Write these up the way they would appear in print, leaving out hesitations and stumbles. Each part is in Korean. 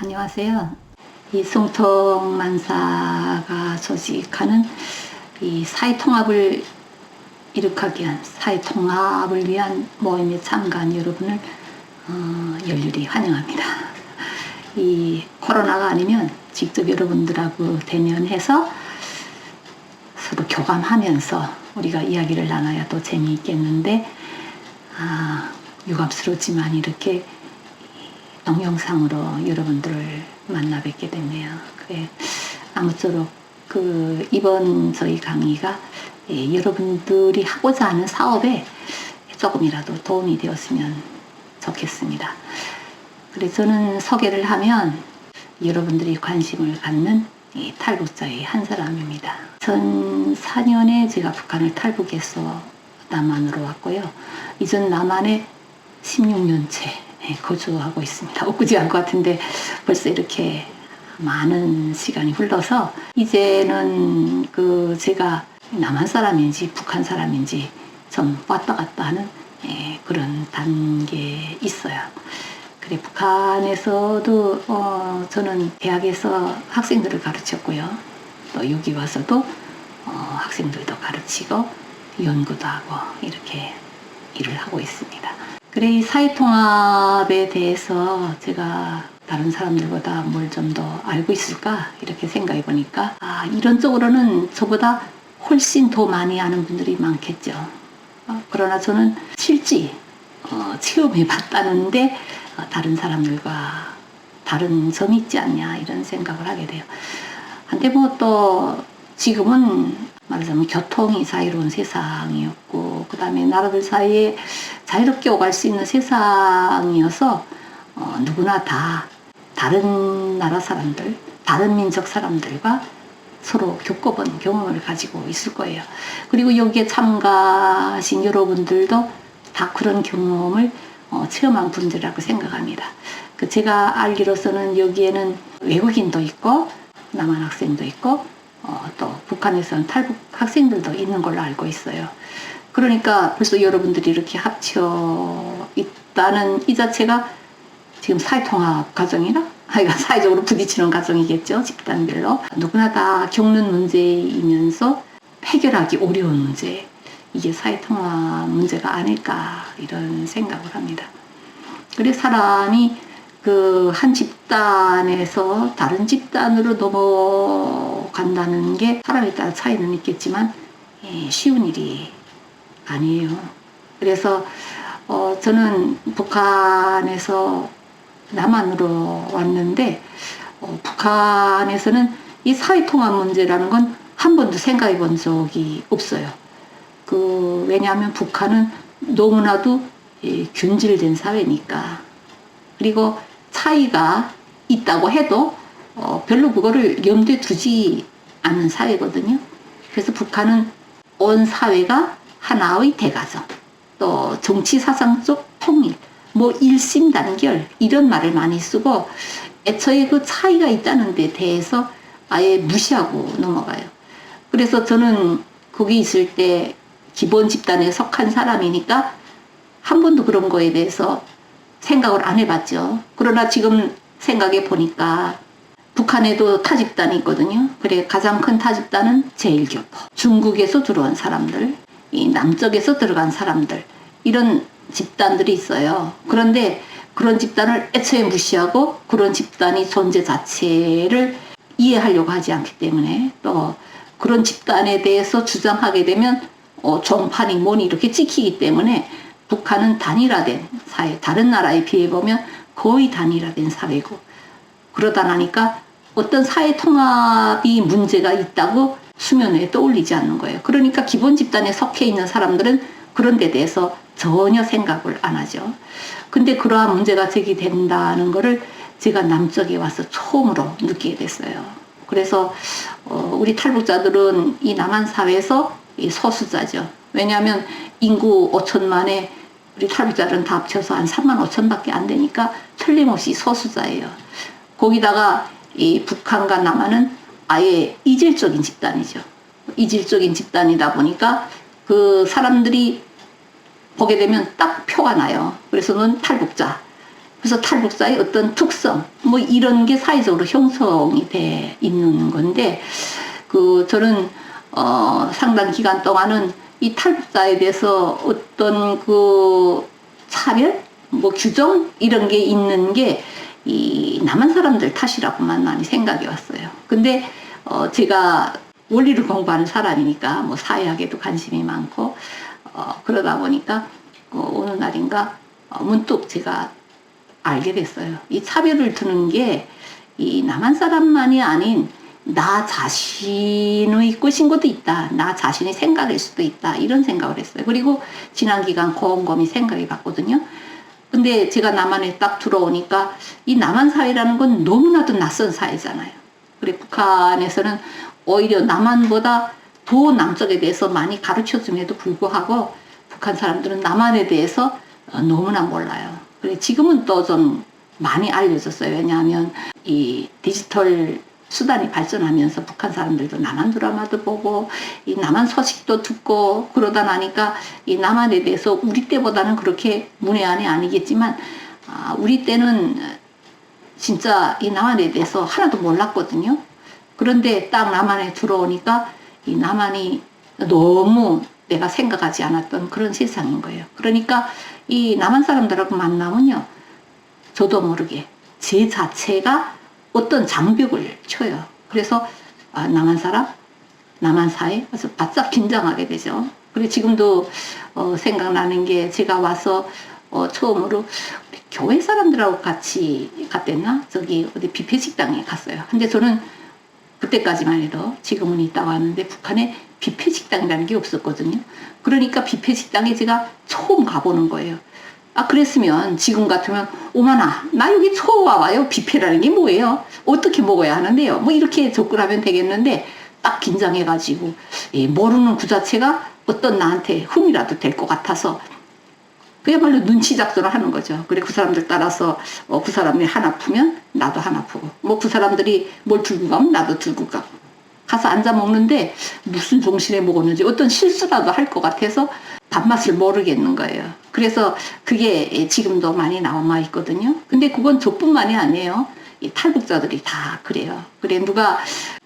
안녕하세요. 이 성통만사가 조직하는 이 사회통합을 이룩하기 위한 사회통합을 위한 모임에 참가한 여러분을 열렬히 환영합니다. 이 코로나가 아니면 직접 여러분들하고 대면해서 서로 교감하면서 우리가 이야기를 나눠야 또 재미있겠는데 유감스럽지만 이렇게 동영상으로 여러분들을 만나 뵙게 됐네요. 그래, 아무쪼록 이번 저희 강의가 여러분들이 하고자 하는 사업에 조금이라도 도움이 되었으면 좋겠습니다. 그래, 저는 소개를 하면 여러분들이 관심을 갖는 탈북자의 한 사람입니다. 전 4년에 제가 북한을 탈북해서 남한으로 왔고요. 이전 남한에 16년째 거주하고 있습니다. 엊그제 할 것 같은데 벌써 이렇게 많은 시간이 흘러서 이제는 제가 남한 사람인지 북한 사람인지 좀 왔다 갔다 하는 그런 단계에 있어요. 그래, 북한에서도 저는 대학에서 학생들을 가르쳤고요. 또 여기 와서도 학생들도 가르치고 연구도 하고 이렇게 일을 하고 있습니다. 그래, 이 사회통합에 대해서 제가 다른 사람들보다 뭘 좀 더 알고 있을까 이렇게 생각해 보니까 이런 쪽으로는 저보다 훨씬 더 많이 아는 분들이 많겠죠. 그러나 저는 실제 체험해 봤다는데 다른 사람들과 다른 점이 있지 않냐 이런 생각을 하게 돼요. 한데 또 지금은 말하자면 교통이 자유로운 세상이었고 그 다음에 나라들 사이에 자유롭게 오갈 수 있는 세상이어서 누구나 다 다른 나라 사람들, 다른 민족 사람들과 서로 겪어본 경험을 가지고 있을 거예요. 그리고 여기에 참가하신 여러분들도 다 그런 경험을 체험한 분들이라고 생각합니다. 제가 알기로서는 여기에는 외국인도 있고 남한 학생도 있고 또 북한에서는 탈북 학생들도 있는 걸로 알고 있어요. 그러니까 벌써 여러분들이 이렇게 합쳐 있다는 이 자체가 지금 사회통합 과정이나 사회적으로 부딪히는 과정이겠죠. 집단별로 누구나 다 겪는 문제이면서 해결하기 어려운 문제, 이게 사회통합 문제가 아닐까 이런 생각을 합니다. 그래서 사람이 한 집단에서 다른 집단으로 넘어간다는 게 사람에 따라 차이는 있겠지만 쉬운 일이 아니에요. 그래서 저는 북한에서 남한으로 왔는데 북한에서는 이 사회통합 문제라는 건 한 번도 생각해 본 적이 없어요. 왜냐하면 북한은 너무나도 균질된 사회니까. 그리고 차이가 있다고 해도 별로 그거를 염두에 두지 않는 사회거든요. 그래서 북한은 온 사회가 하나의 대가정, 또 정치 사상적 통일, 일심단결 이런 말을 많이 쓰고 애초에 그 차이가 있다는 데 대해서 아예 무시하고 넘어가요. 그래서 저는 거기 있을 때 기본 집단에 속한 사람이니까 한 번도 그런 거에 대해서 생각을 안 해봤죠. 그러나 지금 생각해 보니까 북한에도 타집단이 있거든요. 그래, 가장 큰 타집단은 제일교포, 중국에서 들어온 사람들, 이 남쪽에서 들어간 사람들, 이런 집단들이 있어요. 그런데 그런 집단을 애초에 무시하고 그런 집단이 존재 자체를 이해하려고 하지 않기 때문에 또 그런 집단에 대해서 주장하게 되면 종판이 뭐니 이렇게 찍히기 때문에 북한은 단일화된 사회, 다른 나라에 비해 보면 거의 단일화된 사회고, 그러다 나니까 어떤 사회 통합이 문제가 있다고 수면에 떠올리지 않는 거예요. 그러니까 기본 집단에 속해 있는 사람들은 그런 데 대해서 전혀 생각을 안 하죠. 근데 그러한 문제가 제기된다는 거를 제가 남쪽에 와서 처음으로 느끼게 됐어요. 그래서 우리 탈북자들은 이 남한 사회에서 소수자죠. 왜냐하면 인구 5천만에 우리 탈북자들은 다 합쳐서 한 3만 5천밖에 안 되니까 틀림없이 소수자예요. 거기다가 이 북한과 남한은 아예 이질적인 집단이죠. 이질적인 집단이다 보니까 그 사람들이 보게 되면 딱 표가 나요. 그래서 넌 탈북자, 그래서 탈북자의 어떤 특성, 뭐 이런 게 사회적으로 형성이 돼 있는 건데, 저는, 상당 기간 동안은 이 탈북자에 대해서 어떤 차별, 뭐 규정, 이런 게 있는 게 이 남한 사람들 탓이라고만 많이 생각해 왔어요. 근데, 제가 원리를 공부하는 사람이니까, 뭐 사회학에도 관심이 많고, 그러다 보니까, 어느 날인가, 문득 제가 알게 됐어요. 이 차별을 두는 게 이 남한 사람만이 아닌 나 자신의 것인 것도 있다. 나 자신의 생각일 수도 있다. 이런 생각을 했어요. 그리고 지난 기간 곰곰이 생각해 봤거든요. 근데 제가 남한에 딱 들어오니까 이 남한 사회라는 건 너무나도 낯선 사회잖아요. 그리고 북한에서는 오히려 남한보다 더 남쪽에 대해서 많이 가르쳐줌에도 불구하고 북한 사람들은 남한에 대해서 너무나 몰라요. 그리고 지금은 또 좀 많이 알려졌어요. 왜냐하면 이 디지털 수단이 발전하면서 북한 사람들도 남한 드라마도 보고 이 남한 소식도 듣고 그러다 나니까 이 남한에 대해서 우리 때보다는 그렇게 문외한이 아니겠지만, 우리 때는 진짜 이 남한에 대해서 하나도 몰랐거든요. 그런데 딱 남한에 들어오니까 이 남한이 너무 내가 생각하지 않았던 그런 세상인 거예요. 그러니까 이 남한 사람들하고 만나면요, 저도 모르게 제 자체가 어떤 장벽을 쳐요. 그래서 남한 사람, 남한 사회, 그래서 바짝 긴장하게 되죠. 그리고 지금도 생각나는 게, 제가 와서 처음으로 우리 교회 사람들하고 같이 갔댔나? 저기 어디 뷔페 식당에 갔어요. 근데 저는 그때까지만 해도, 지금은 있다고 하는데 북한에 뷔페 식당이라는 게 없었거든요. 그러니까 뷔페 식당에 제가 처음 가보는 거예요. 그랬으면 지금 같으면 오마나 나 여기 처음 와봐요. 뷔페라는 게 뭐예요? 어떻게 먹어야 하는데요? 뭐 이렇게 접근하면 되겠는데, 딱 긴장해가지고 모르는 그 자체가 어떤 나한테 흠이라도 될 것 같아서 그야말로 눈치 작전을 하는 거죠. 그래 그 사람들 따라서 그 사람이 하나 아프면 나도 하나 아프고, 뭐 그 사람들이 뭘 들고 가면 나도 들고 가고, 가서 앉아 먹는데 무슨 정신에 먹었는지 어떤 실수라도 할 것 같아서 밥맛을 모르겠는 거예요. 그래서 그게 지금도 많이 남아 있거든요. 근데 그건 저뿐만이 아니에요. 이 탈북자들이 다 그래요. 그래 누가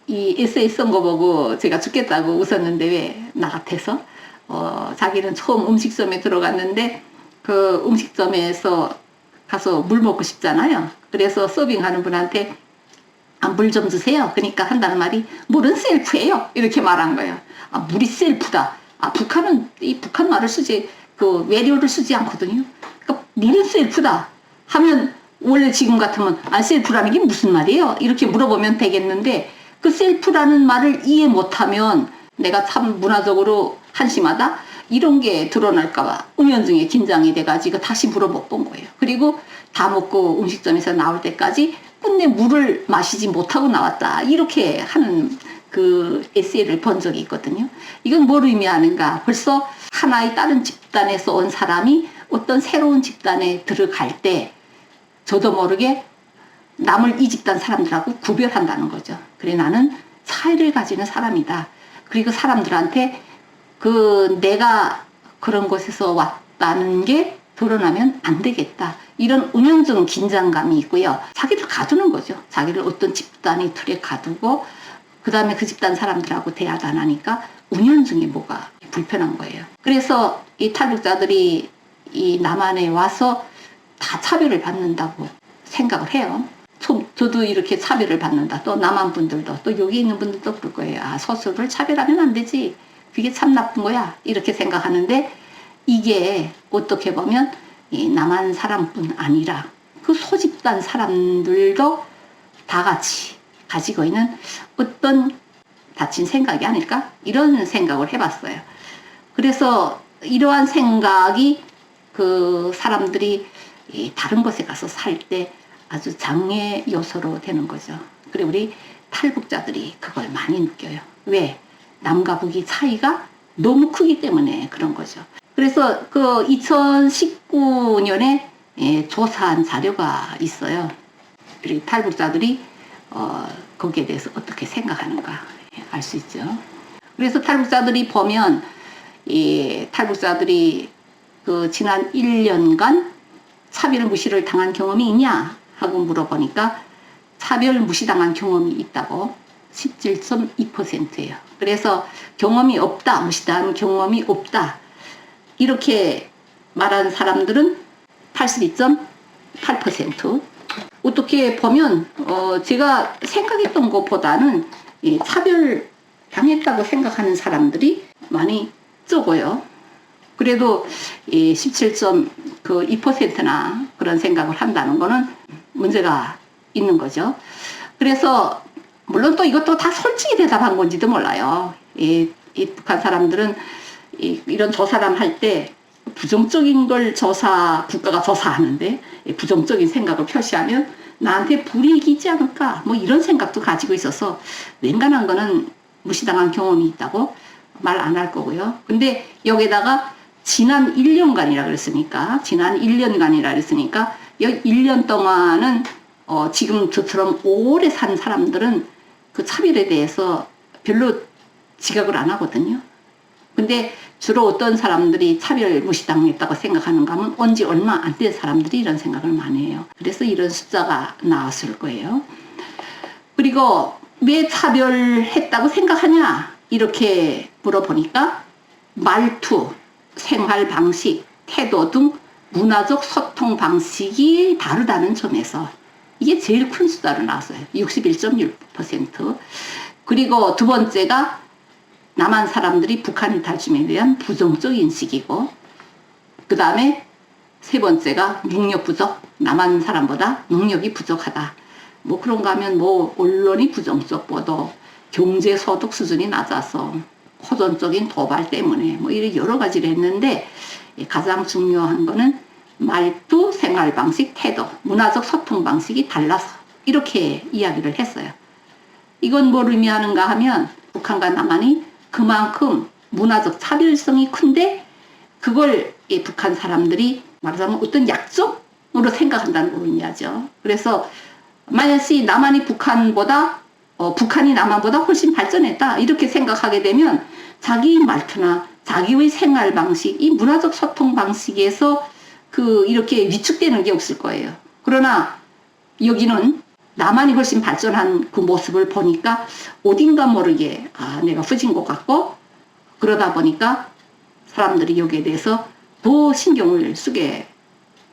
이 에세이 쓴 거 보고 제가 죽겠다고 웃었는데, 왜 나 같아서 자기는 처음 음식점에 들어갔는데 그 음식점에서 가서 물 먹고 싶잖아요. 그래서 서빙하는 분한테 물 좀 주세요. 그러니까 한다는 말이 물은 셀프예요. 이렇게 말한 거예요. 물이 셀프다. 북한은 이 북한 말을 쓰지 외래어를 쓰지 않거든요. 그러니까 물은 셀프다 하면, 원래 지금 같으면 셀프라는 게 무슨 말이에요? 이렇게 물어보면 되겠는데, 그 셀프라는 말을 이해 못하면 내가 참 문화적으로 한심하다 이런 게 드러날까봐 은연중에 긴장이 돼가지고 다시 물어본 거예요. 그리고 다 먹고 음식점에서 나올 때까지 끝내 물을 마시지 못하고 나왔다, 이렇게 하는 그 에세이를 본 적이 있거든요. 이건 뭘 의미하는가? 벌써 하나의 다른 집단에서 온 사람이 어떤 새로운 집단에 들어갈 때 저도 모르게 남을 이 집단 사람들하고 구별한다는 거죠. 그래 나는 차이를 가지는 사람이다. 그리고 사람들한테 내가 그런 곳에서 왔다는 게 드러나면 안 되겠다. 이런 은연중 긴장감이 있고요. 자기를 가두는 거죠. 자기를 어떤 집단의 틀에 가두고 그 다음에 그 집단 사람들하고 대화도 안 하니까 은연중에 뭐가 불편한 거예요. 그래서 이 탈북자들이 이 남한에 와서 다 차별을 받는다고 생각을 해요. 저도 이렇게 차별을 받는다. 또 남한 분들도, 또 여기 있는 분들도 그럴 거예요. 소수를 차별하면 안 되지. 그게 참 나쁜 거야. 이렇게 생각하는데, 이게 어떻게 보면 이 남한 사람뿐 아니라 그 소집단 사람들도 다 같이 가지고 있는 어떤 닫힌 생각이 아닐까? 이런 생각을 해봤어요. 그래서 이러한 생각이 그 사람들이 다른 곳에 가서 살 때 아주 장애 요소로 되는 거죠. 그리고 우리 탈북자들이 그걸 많이 느껴요. 왜? 남과 북이 차이가 너무 크기 때문에 그런 거죠. 그래서 그 2019년에 조사한 자료가 있어요. 우리 탈북자들이 거기에 대해서 어떻게 생각하는가 알 수 있죠. 그래서 탈북자들이 보면, 이 탈북자들이 그 지난 1년간 차별 무시를 당한 경험이 있냐 하고 물어보니까 차별 무시당한 경험이 있다고 17.2%예요. 그래서 경험이 없다, 무시당한 경험이 없다 이렇게 말한 사람들은 82.8%. 어떻게 보면 제가 생각했던 것보다는 차별 당했다고 생각하는 사람들이 많이 적어요. 그래도 17.2%나 그런 생각을 한다는 거는 문제가 있는 거죠. 그래서 물론 또 이것도 다 솔직히 대답한 건지도 몰라요. 이 북한 사람들은 이런 조사람 할 때 부정적인 걸 국가가 조사하는데 부정적인 생각을 표시하면 나한테 불이익이 있지 않을까 뭐 이런 생각도 가지고 있어서 웬간한 거는 무시당한 경험이 있다고 말 안 할 거고요. 근데 여기다가 지난 1년간이라 그랬으니까 지난 1년간이라 그랬으니까 여기 1년 동안은 지금 저처럼 오래 산 사람들은 그 차별에 대해서 별로 지각을 안 하거든요. 근데 주로 어떤 사람들이 차별 무시당했다고 생각하는가 하면 온지 얼마 안 된 사람들이 이런 생각을 많이 해요. 그래서 이런 숫자가 나왔을 거예요. 그리고 왜 차별했다고 생각하냐 이렇게 물어보니까 말투, 생활 방식, 태도 등 문화적 소통 방식이 다르다는 점에서 이게 제일 큰 숫자로 나왔어요. 61.6%. 그리고 두 번째가 남한 사람들이 북한 이탈주민에 대한 부정적 인식이고 그 다음에 세 번째가 능력 부족, 남한 사람보다 능력이 부족하다. 뭐 그런가 하면 뭐 언론이 부정적 보도, 경제 소득 수준이 낮아서 호전적인 도발 때문에 뭐 이런 여러 가지를 했는데 가장 중요한 거는 말투, 생활 방식, 태도, 문화적 소통 방식이 달라서 이렇게 이야기를 했어요. 이건 뭘 의미하는가 하면 북한과 남한이 그만큼 문화적 차별성이 큰데 그걸 북한 사람들이 말하자면 어떤 약점으로 생각한다는 걸 의미하죠. 그래서 만약에 남한이 북한이 남한보다 훨씬 발전했다 이렇게 생각하게 되면 자기 말투나 자기의 생활 방식, 이 문화적 소통 방식에서 이렇게 위축되는 게 없을 거예요. 그러나 여기는 남한이 훨씬 발전한 그 모습을 보니까 어딘가 모르게 내가 후진 것 같고 그러다 보니까 사람들이 여기에 대해서 더 신경을 쓰게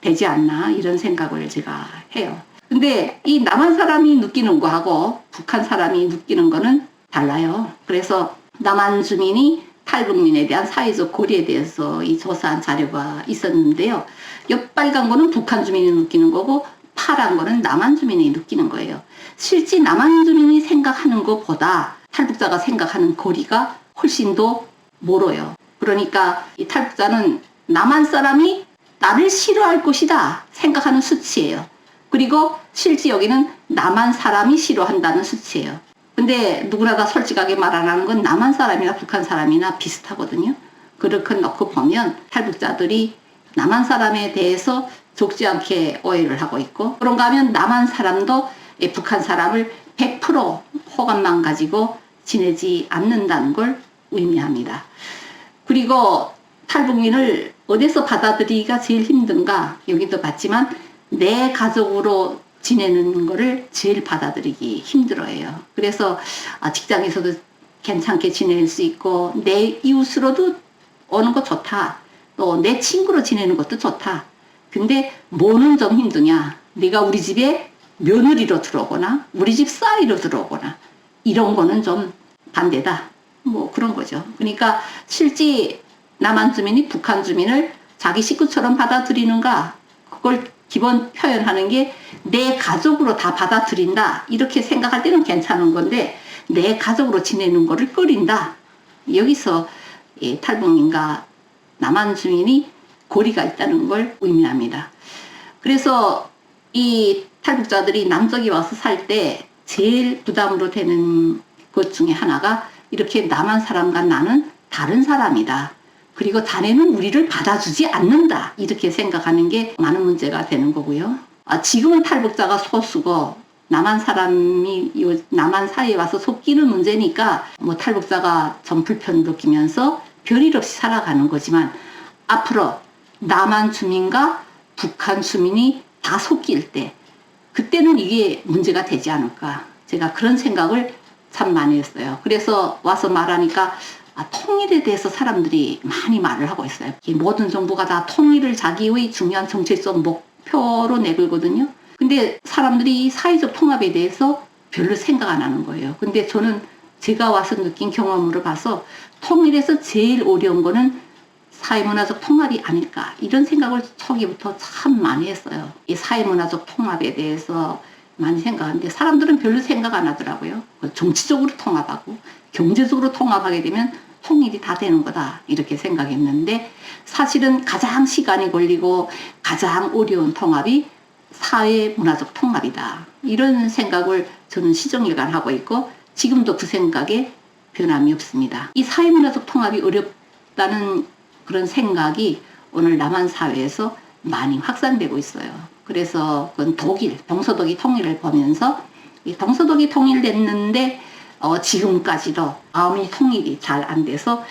되지 않나 이런 생각을 제가 해요. 근데 이 남한 사람이 느끼는 거하고 북한 사람이 느끼는 거는 달라요. 그래서 남한 주민이 탈북민에 대한 사회적 고리에 대해서 이 조사한 자료가 있었는데요. 옆빨간 거는 북한 주민이 느끼는 거고 파란 거는 남한 주민이 느끼는 거예요. 실제 남한 주민이 생각하는 것보다 탈북자가 생각하는 거리가 훨씬 더 멀어요. 그러니까 이 탈북자는 남한 사람이 나를 싫어할 것이다 생각하는 수치예요. 그리고 실제 여기는 남한 사람이 싫어한다는 수치예요. 근데 누구나 다 솔직하게 말 안 하는 건 남한 사람이나 북한 사람이나 비슷하거든요. 그렇게 놓고 보면 탈북자들이 남한 사람에 대해서 적지 않게 오해를 하고 있고 그런가 하면 남한 사람도 북한 사람을 100% 호감만 가지고 지내지 않는다는 걸 의미합니다. 그리고 탈북민을 어디서 받아들이기가 제일 힘든가 여기도 봤지만 내 가족으로 지내는 거를 제일 받아들이기 힘들어해요. 그래서 직장에서도 괜찮게 지낼 수 있고 내 이웃으로도 오는 거 좋다. 또 내 친구로 지내는 것도 좋다. 근데 뭐는 좀 힘드냐. 네가 우리 집에 며느리로 들어오거나 우리 집 쌀이로 들어오거나 이런 거는 좀 반대다. 뭐 그런 거죠. 그러니까 실제 남한 주민이 북한 주민을 자기 식구처럼 받아들이는가 그걸 기본 표현하는 게 내 가족으로 다 받아들인다 이렇게 생각할 때는 괜찮은 건데 내 가족으로 지내는 거를 꺼린다. 여기서 탈북민과 남한 주민이 고리가 있다는 걸 의미합니다. 그래서 이 탈북자들이 남쪽에 와서 살 때 제일 부담으로 되는 것 중에 하나가 이렇게 남한 사람과 나는 다른 사람이다. 그리고 자네는 우리를 받아주지 않는다. 이렇게 생각하는 게 많은 문제가 되는 거고요. 지금은 탈북자가 소수고 남한 사회에 와서 속기는 문제니까 뭐 탈북자가 좀 불편 느끼면서 별일 없이 살아가는 거지만 앞으로 남한 주민과 북한 주민이 다 섞일 때 그때는 이게 문제가 되지 않을까. 제가 그런 생각을 참 많이 했어요. 그래서 와서 말하니까 통일에 대해서 사람들이 많이 말을 하고 있어요. 이 모든 정부가 다 통일을 자기의 중요한 정책적 목표로 내걸거든요. 근데 사람들이 사회적 통합에 대해서 별로 생각 안 하는 거예요. 근데 저는 제가 와서 느낀 경험으로 봐서 통일에서 제일 어려운 거는 사회문화적 통합이 아닐까 이런 생각을 초기부터 참 많이 했어요. 이 사회문화적 통합에 대해서 많이 생각하는데 사람들은 별로 생각 안 하더라고요. 정치적으로 통합하고 경제적으로 통합하게 되면 통일이 다 되는 거다 이렇게 생각했는데 사실은 가장 시간이 걸리고 가장 어려운 통합이 사회문화적 통합이다. 이런 생각을 저는 시정일관하고 있고 지금도 그 생각에 변함이 없습니다. 이 사회문화적 통합이 어렵다는 그런 생각이 오늘 남한 사회에서 많이 확산되고 있어요. 그래서 그건 동서독이 통일을 보면서 이 동서독이 통일됐는데 지금까지도 마음이 통일이 잘 안 돼서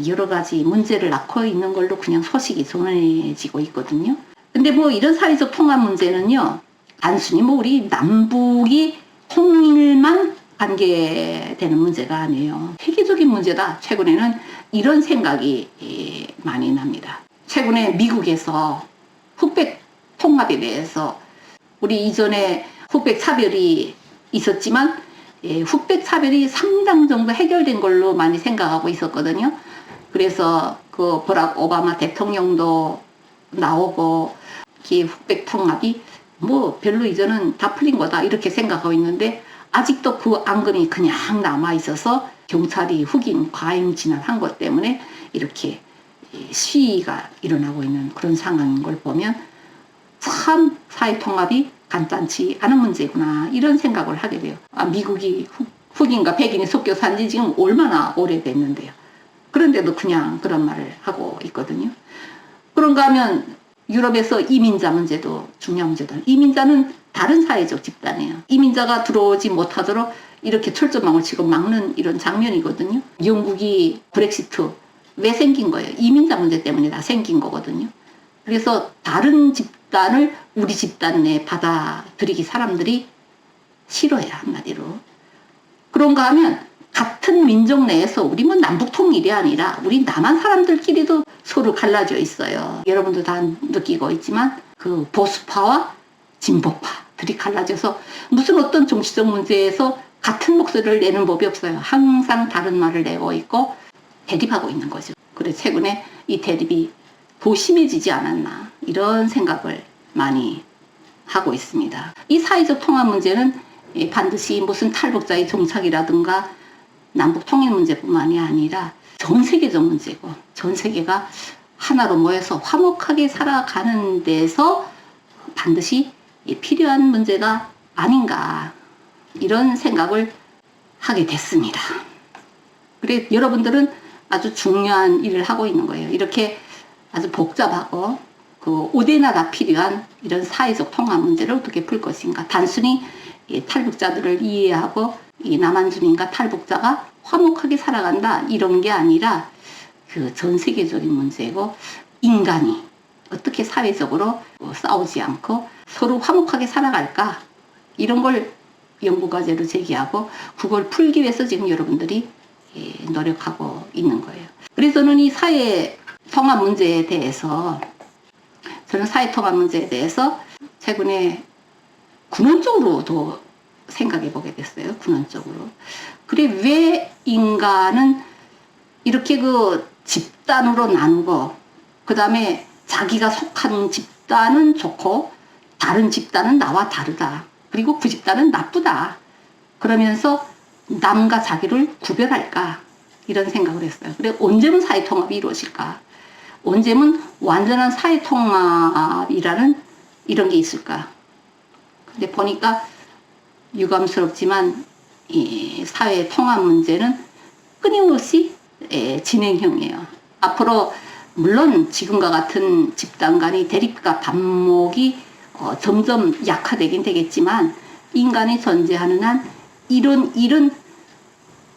여러 가지 문제를 낳고 있는 걸로 그냥 소식이 전해지고 있거든요. 근데 뭐 이런 사회적 통합 문제는요, 단순히 뭐 우리 남북이 통일만 관계되는 문제가 아니에요. 세계적인 문제다. 최근에는 이런 생각이 많이 납니다. 최근에 미국에서 흑백 통합에 대해서 우리 이전에 흑백 차별이 있었지만 흑백 차별이 상당 정도 해결된 걸로 많이 생각하고 있었거든요. 그래서 그 버락 오바마 대통령도 나오고 이 흑백 통합이 뭐 별로 이제는 다 풀린 거다 이렇게 생각하고 있는데 아직도 그 앙금이 그냥 남아 있어서 경찰이 흑인 과잉 진압한 것 때문에 이렇게 시위가 일어나고 있는 그런 상황인 걸 보면 참 사회통합이 간단치 않은 문제구나 이런 생각을 하게 돼요. 미국이 흑인과 백인이 섞여 산 지 지금 얼마나 오래됐는데요. 그런데도 그냥 그런 말을 하고 있거든요. 그런가 하면 유럽에서 이민자 문제도 중요한 문제다. 이민자는 다른 사회적 집단이에요. 이민자가 들어오지 못하도록 이렇게 철조망을 지금 막는 이런 장면이거든요. 영국이 브렉시트 왜 생긴 거예요? 이민자 문제 때문에 다 생긴 거거든요. 그래서 다른 집단을 우리 집단 내에 받아들이기 사람들이 싫어해요, 한마디로. 그런가 하면 같은 민족 내에서 우리 뭐 남북 통일이 아니라 우리 남한 사람들끼리도 서로 갈라져 있어요. 여러분도 다 느끼고 있지만 그 보수파와 진보파들이 갈라져서 무슨 어떤 정치적 문제에서 같은 목소리를 내는 법이 없어요. 항상 다른 말을 내고 있고 대립하고 있는 거죠. 그래서 최근에 이 대립이 더 심해지지 않았나 이런 생각을 많이 하고 있습니다. 이 사회적 통합 문제는 반드시 무슨 탈북자의 정착이라든가 남북 통일 문제뿐만이 아니라 전 세계적 문제고 전 세계가 하나로 모여서 화목하게 살아가는 데서 반드시 필요한 문제가 아닌가 이런 생각을 하게 됐습니다. 그래 여러분들은 아주 중요한 일을 하고 있는 거예요. 이렇게 아주 복잡하고 그 어디나 필요한 이런 사회적 통합 문제를 어떻게 풀 것인가. 단순히 탈북자들을 이해하고 이 남한 주민과 탈북자가 화목하게 살아간다 이런 게 아니라 그 전 세계적인 문제고 인간이 어떻게 사회적으로 싸우지 않고 서로 화목하게 살아갈까 이런 걸 연구과제로 제기하고 그걸 풀기 위해서 지금 여러분들이 노력하고 있는 거예요. 그래서 저는 이 사회 통합 문제에 대해서 최근에 근원적으로도 생각해 보게 됐어요. 근원적으로. 그래 왜 인간은 이렇게 그 집단으로 나누고 그 다음에 자기가 속한 집단은 좋고 다른 집단은 나와 다르다. 그리고 그 집단은 나쁘다. 그러면서 남과 자기를 구별할까 이런 생각을 했어요. 그래 언제면 사회통합이 이루어질까? 언제면 완전한 사회통합이라는 이런 게 있을까? 근데 보니까 유감스럽지만 이 사회통합 문제는 끊임없이 진행형이에요. 앞으로 물론 지금과 같은 집단 간의 대립과 반목이 점점 약화되긴 되겠지만 인간이 존재하는 한 이런 일은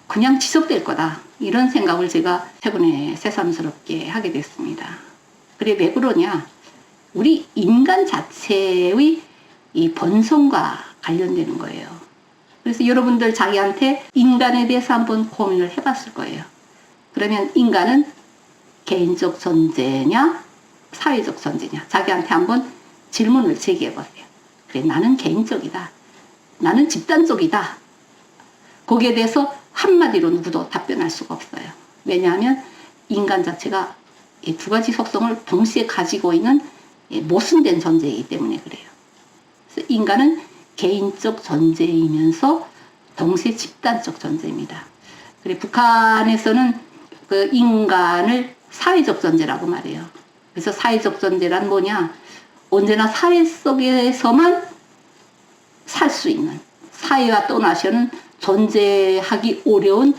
그냥 지속될 거다. 이런 생각을 제가 최근에 새삼스럽게 하게 됐습니다. 그래 왜 그러냐? 우리 인간 자체의 이 본성과 관련되는 거예요. 그래서 여러분들 자기한테 인간에 대해서 한번 고민을 해봤을 거예요. 그러면 인간은 개인적 존재냐 사회적 존재냐, 자기한테 한번 질문을 제기해보세요. 그래, 나는 개인적이다, 나는 집단적이다. 거기에 대해서 한마디로 누구도 답변할 수가 없어요. 왜냐하면 인간 자체가 이 두 가지 속성을 동시에 가지고 있는 모순된 존재이기 때문에 그래요. 그래서 인간은 개인적 존재이면서 동시에 집단적 존재입니다. 그래, 북한에서는 그 인간을 사회적 존재라고 말해요. 그래서 사회적 존재란 뭐냐? 언제나 사회 속에서만 살 수 있는, 사회와 떠나서는 존재하기 어려운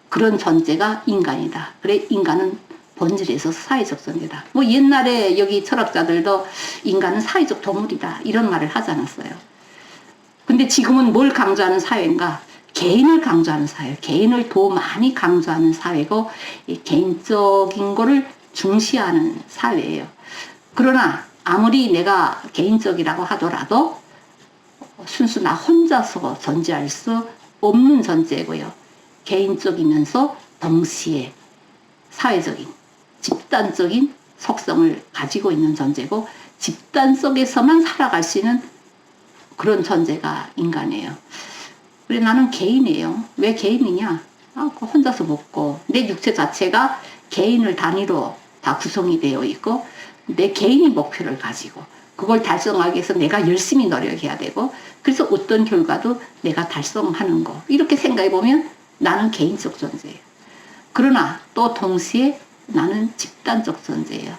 그런 존재가 인간이다. 그래, 인간은 본질에서 사회적 존재다. 뭐 옛날에 여기 철학자들도 인간은 사회적 동물이다 이런 말을 하지 않았어요. 근데 지금은 뭘 강조하는 사회인가? 개인을 강조하는 사회, 개인을 더 많이 강조하는 사회고, 이 개인적인 거를 중시하는 사회예요. 그러나 아무리 내가 개인적이라고 하더라도 순수 나 혼자서 존재할 수 없는 존재고요. 개인적이면서 동시에 사회적인, 집단적인 속성을 가지고 있는 존재고, 집단 속에서만 살아갈 수 있는 그런 존재가 인간이에요. 그래, 나는 개인이에요. 왜 개인이냐? 혼자서 먹고, 내 육체 자체가 개인을 단위로 다 구성이 되어 있고, 내 개인이 목표를 가지고, 그걸 달성하기 위해서 내가 열심히 노력해야 되고, 그래서 어떤 결과도 내가 달성하는 거. 이렇게 생각해 보면 나는 개인적 존재예요. 그러나 또 동시에 나는 집단적 존재예요.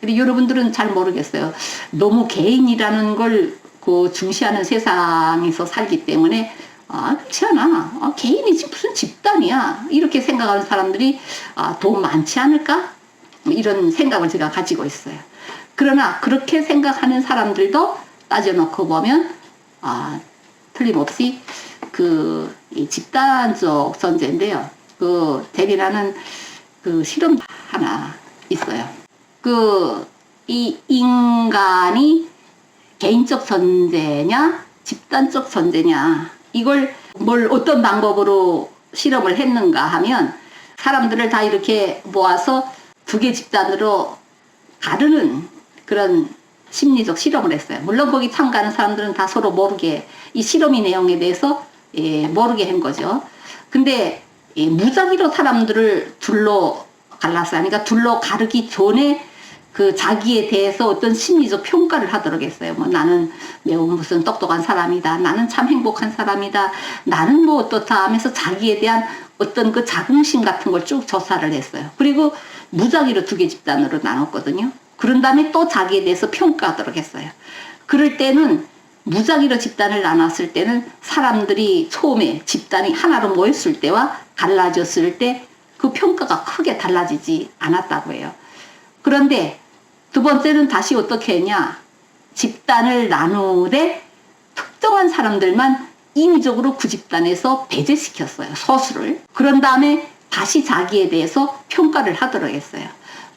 근데 여러분들은 잘 모르겠어요. 너무 개인이라는 걸 그 중시하는 세상에서 살기 때문에 그렇지 않아. 개인이지 무슨 집단이야. 이렇게 생각하는 사람들이 더 많지 않을까? 이런 생각을 제가 가지고 있어요. 그러나 그렇게 생각하는 사람들도 따져놓고 보면 틀림없이 이 집단적 존재인데요. 대비라는 실험 하나 있어요. 이 인간이 개인적 존재냐, 집단적 존재냐, 이걸 어떤 방법으로 실험을 했는가 하면, 사람들을 다 이렇게 모아서 두 개 집단으로 가르는 그런 심리적 실험을 했어요. 물론 거기 참가하는 사람들은 다 서로 모르게, 이 실험의 내용에 대해서 모르게 한 거죠. 근데 무작위로 사람들을 둘로 갈랐어요. 그러니까 둘로 가르기 전에 자기에 대해서 어떤 심리적 평가를 하도록 했어요. 나는 매우 무슨 똑똑한 사람이다. 나는 참 행복한 사람이다. 나는 뭐 어떻다 하면서 자기에 대한 어떤 그 자긍심 같은 걸 쭉 조사를 했어요. 그리고 무작위로 두 개 집단으로 나눴거든요. 그런 다음에 또 자기에 대해서 평가하도록 했어요. 그럴 때는 무작위로 집단을 나눴을 때는 사람들이 처음에 집단이 하나로 모였을 때와 갈라졌을 때 그 평가가 크게 달라지지 않았다고 해요. 그런데 두 번째는 다시 어떻게 했냐? 집단을 나누되 특정한 사람들만 인위적으로 그 집단에서 배제시켰어요. 소수를. 그런 다음에 다시 자기에 대해서 평가를 하도록 했어요.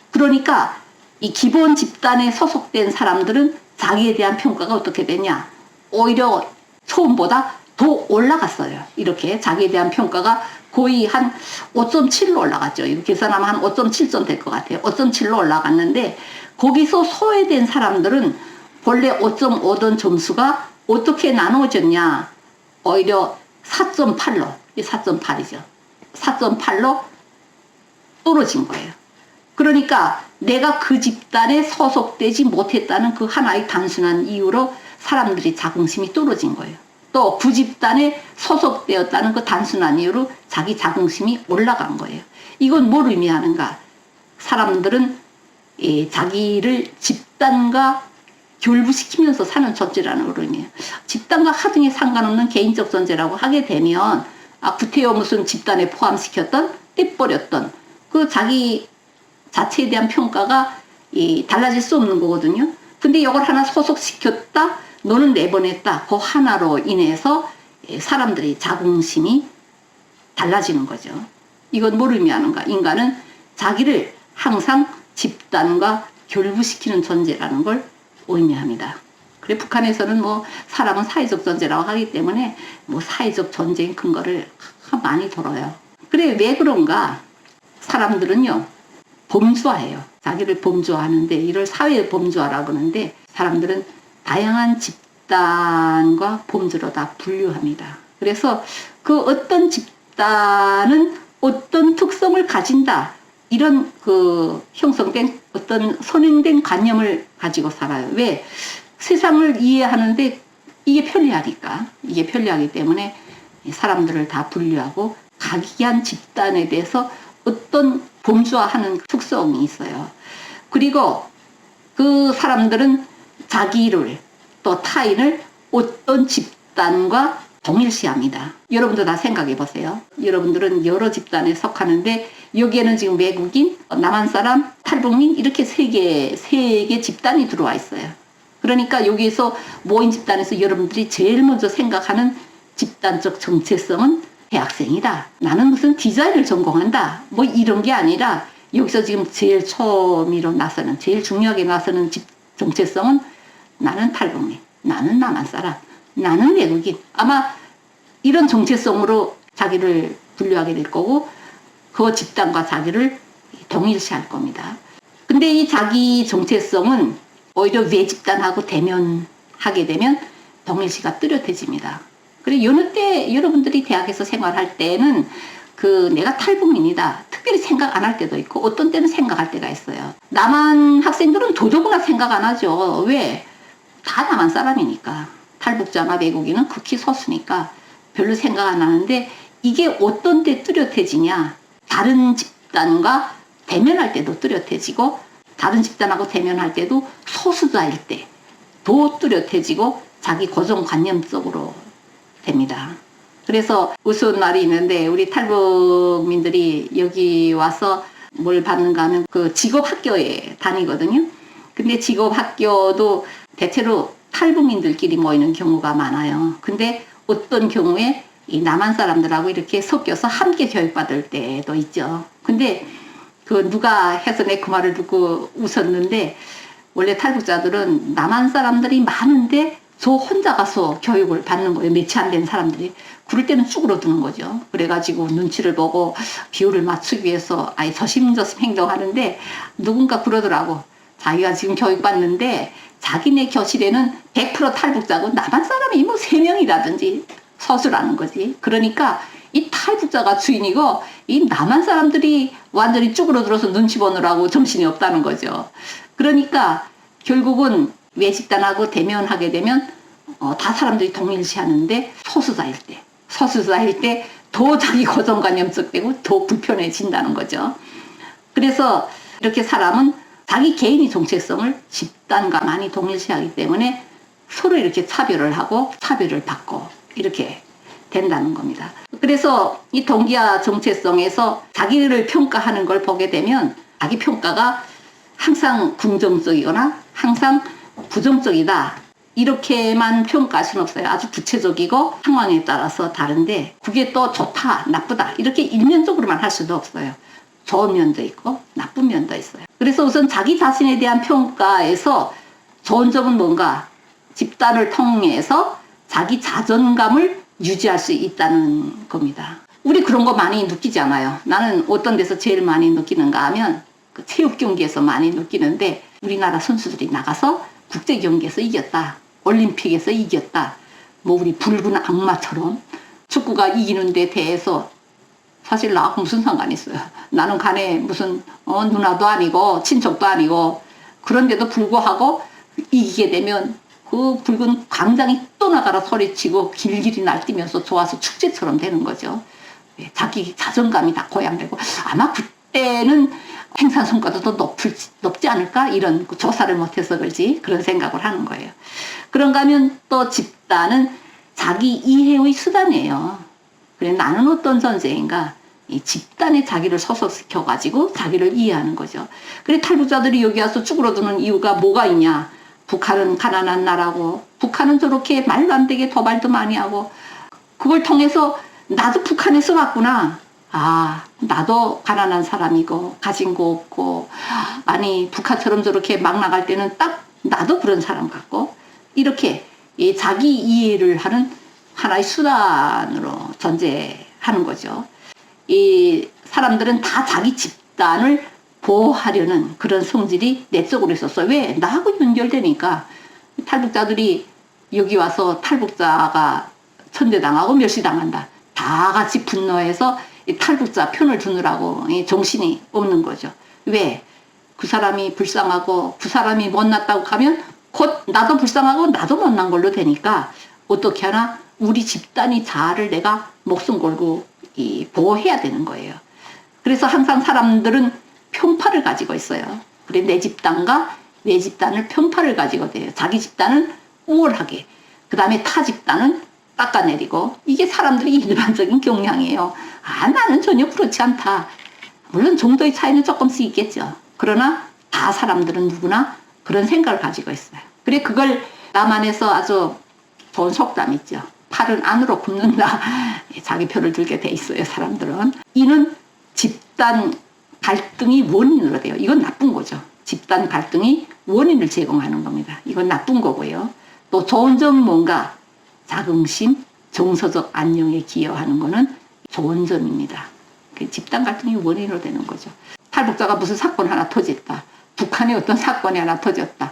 그러니까 이 기본 집단에 소속된 사람들은 자기에 대한 평가가 어떻게 되냐? 오히려 처음보다 더 올라갔어요. 이렇게 자기에 대한 평가가 거의 한 5.7로 올라갔죠. 이렇게 계산하면 한 5.7점 될 것 같아요. 5.7로 올라갔는데, 거기서 소외된 사람들은 본래 5.5던 점수가 어떻게 나눠졌냐? 오히려 4.8로, 4.8이죠. 4.8로 떨어진 거예요. 그러니까 내가 그 집단에 소속되지 못했다는 그 하나의 단순한 이유로 사람들이 자긍심이 떨어진 거예요. 또 그 집단에 소속되었다는 그 단순한 이유로 자기 자긍심이 올라간 거예요. 이건 뭘 의미하는가? 사람들은 자기를 집단과 결부시키면서 사는 존재라는 걸 의미해요. 집단과 하등에 상관없는 개인적 존재라고 하게 되면 구태여 무슨 집단에 포함시켰던 떼버렸던 그 자기 자체에 대한 평가가 달라질 수 없는 거거든요. 근데 이걸 하나 소속시켰다, 너는 내보냈다, 그 하나로 인해서 사람들이 자긍심이 달라지는 거죠. 이건 뭘 의미하는가? 인간은 자기를 항상 집단과 결부시키는 존재라는 걸 의미합니다. 그래 북한에서는 뭐 사람은 사회적 존재라고 하기 때문에 뭐 사회적 존재인 근거를 많이 들어요. 그래 왜 그런가? 사람들은요 범주화해요. 자기를 범주화하는데 이를 사회 범주화라고 하는데 사람들은 다양한 집단과 범주로 다 분류합니다. 그래서 그 어떤 집단은 어떤 특성을 가진다. 이런 그 형성된 어떤 선행된 관념을 가지고 살아요. 왜? 세상을 이해하는데 이게 편리하니까. 이게 편리하기 때문에 사람들을 다 분류하고 각기한 집단에 대해서 어떤 범주화하는 특성이 있어요. 그리고 그 사람들은 자기를 또 타인을 어떤 집단과 동일시합니다. 여러분도 다 생각해 보세요. 여러분들은 여러 집단에 속하는데 여기에는 지금 외국인, 남한 사람, 탈북민 이렇게 세 개 집단이 들어와 있어요. 그러니까 여기에서 모인 집단에서 여러분들이 제일 먼저 생각하는 집단적 정체성은 대학생이다. 나는 무슨 디자인을 전공한다. 뭐 이런 게 아니라 여기서 지금 제일 처음으로 나서는 제일 중요하게 나서는 정체성은 나는 탈북민, 나는 남한 사람, 나는 외국인. 아마 이런 정체성으로 자기를 분류하게 될 거고 그 집단과 자기를 동일시할 겁니다. 근데 이 자기 정체성은 오히려 외 집단하고 대면하게 되면 동일시가 뚜렷해집니다. 그리고 여느 때 여러분들이 대학에서 생활할 때는 그 내가 탈북민이다 특별히 생각 안 할 때도 있고 어떤 때는 생각할 때가 있어요. 남한 학생들은 더더구나 생각 안 하죠. 왜? 다 남한 사람이니까. 탈북자나 외국인은 극히 소수니까 별로 생각 안 하는데 이게 어떤 때 뚜렷해지냐? 다른 집단과 대면할 때도 뚜렷해지고 다른 집단하고 대면할 때도 소수자일 때 더 뚜렷해지고 자기 고정관념 속으로 됩니다. 그래서 우스운 말이 있는데 우리 탈북민들이 여기 와서 뭘 받는가 하면 그 직업학교에 다니거든요. 근데 직업학교도 대체로 탈북민들끼리 모이는 경우가 많아요. 근데 어떤 경우에 이 남한 사람들하고 이렇게 섞여서 함께 교육받을 때도 있죠. 근데 그 누가 해서 내 그 말을 듣고 웃었는데 원래 탈북자들은 남한 사람들이 많은데 저 혼자 가서 교육을 받는 거예요. 매치 안 된 사람들이. 그럴 때는 쭈그러드는 거죠. 그래가지고 눈치를 보고 비율을 맞추기 위해서 아예 조심조심 행동하는데 누군가 그러더라고. 자기가 지금 교육받는데 자기네 교실에는 100% 탈북자고 남한 사람이 뭐 3명이라든지 서수라는 거지. 그러니까 이 탈북자가 주인이고 이 남한 사람들이 완전히 쭈그러들어서 눈치 보느라고 정신이 없다는 거죠. 그러니까 결국은 외 집단하고 대면하게 되면 다 사람들이 동일시하는데 소수자일 때 더 자기 고정관념적 되고 더 불편해진다는 거죠. 그래서 이렇게 사람은 자기 개인의 정체성을 집단과 많이 동일시하기 때문에 서로 이렇게 차별을 하고 차별을 받고 이렇게 된다는 겁니다. 그래서 이 동기화 정체성에서 자기를 평가하는 걸 보게 되면 자기 평가가 항상 긍정적이거나 항상 부정적이다. 이렇게만 평가할 수는 없어요. 아주 구체적이고 상황에 따라서 다른데 그게 또 좋다, 나쁘다 이렇게 일면적으로만 할 수도 없어요. 좋은 면도 있고 나쁜 면도 있어요. 그래서 우선 자기 자신에 대한 평가에서 좋은 점은 뭔가 집단을 통해서 자기 자존감을 유지할 수 있다는 겁니다. 우리 그런 거 많이 느끼지 않아요. 나는 어떤 데서 제일 많이 느끼는가 하면 그 체육 경기에서 많이 느끼는데 우리나라 선수들이 나가서 국제 경기에서 이겼다. 올림픽에서 이겼다. 뭐 우리 붉은 악마처럼 축구가 이기는 데 대해서 사실 나하고 무슨 상관이 있어요. 나는 간에 무슨 누나도 아니고 친척도 아니고 그런데도 불구하고 이기게 되면 그 붉은 광장이 떠나가라 소리치고 길길이 날뛰면서 좋아서 축제처럼 되는 거죠. 자기 자존감이 다 고양되고 아마 그때는 생산성과도 더 높지 않을까 이런 조사를 못해서 그렇지 그런 생각을 하는 거예요. 그런가 하면 또 집단은 자기 이해의 수단이에요. 그래 나는 어떤 존재인가 이 집단에 자기를 소속시켜 가지고 자기를 이해하는 거죠. 그래 탈북자들이 여기 와서 쭈그러드는 이유가 뭐가 있냐. 북한은 가난한 나라고 북한은 저렇게 말도 안 되게 도발도 많이 하고 그걸 통해서 나도 북한에서 왔구나. 아, 나도 가난한 사람이고 가진 거 없고, 아니 북한처럼 저렇게 막 나갈 때는 딱 나도 그런 사람 같고, 이렇게 이 자기 이해를 하는 하나의 수단으로 존재하는 거죠. 이 사람들은 다 자기 집단을 보호하려는 그런 성질이 내적으로 있었어요. 왜? 나하고 연결되니까. 탈북자들이 여기 와서 탈북자가 천대당하고 멸시당한다, 다 같이 분노해서 이 탈북자 편을 두느라고 정신이 없는 거죠. 왜? 그 사람이 불쌍하고 그 사람이 못났다고 하면 곧 나도 불쌍하고 나도 못난 걸로 되니까 어떻게 하나 우리 집단이 자아를 내가 목숨 걸고 보호해야 되는 거예요. 그래서 항상 사람들은 편파를 가지고 있어요. 그래, 내 집단과 내 집단을 편파를 가지고 돼요. 자기 집단은 우월하게, 그 다음에 타 집단은 깎아내리고, 이게 사람들이 일반적인 경향이에요. 아, 나는 전혀 그렇지 않다. 물론 정도의 차이는 조금씩 있겠죠. 그러나 다 사람들은 누구나 그런 생각을 가지고 있어요. 그래, 그걸 남한에서 아주 좋은 속담 있죠. 팔은 안으로 굽는다. 자기 표를 들게 돼 있어요, 사람들은. 이는 집단 갈등이 원인으로 돼요. 이건 나쁜 거죠. 집단 갈등이 원인을 제공하는 겁니다. 이건 나쁜 거고요. 또 좋은 점 뭔가? 자긍심, 정서적 안녕에 기여하는 거는 좋은 점입니다. 집단 갈등이 원인으로 되는 거죠. 탈북자가 무슨 사건 하나 터졌다, 북한에 어떤 사건이 하나 터졌다,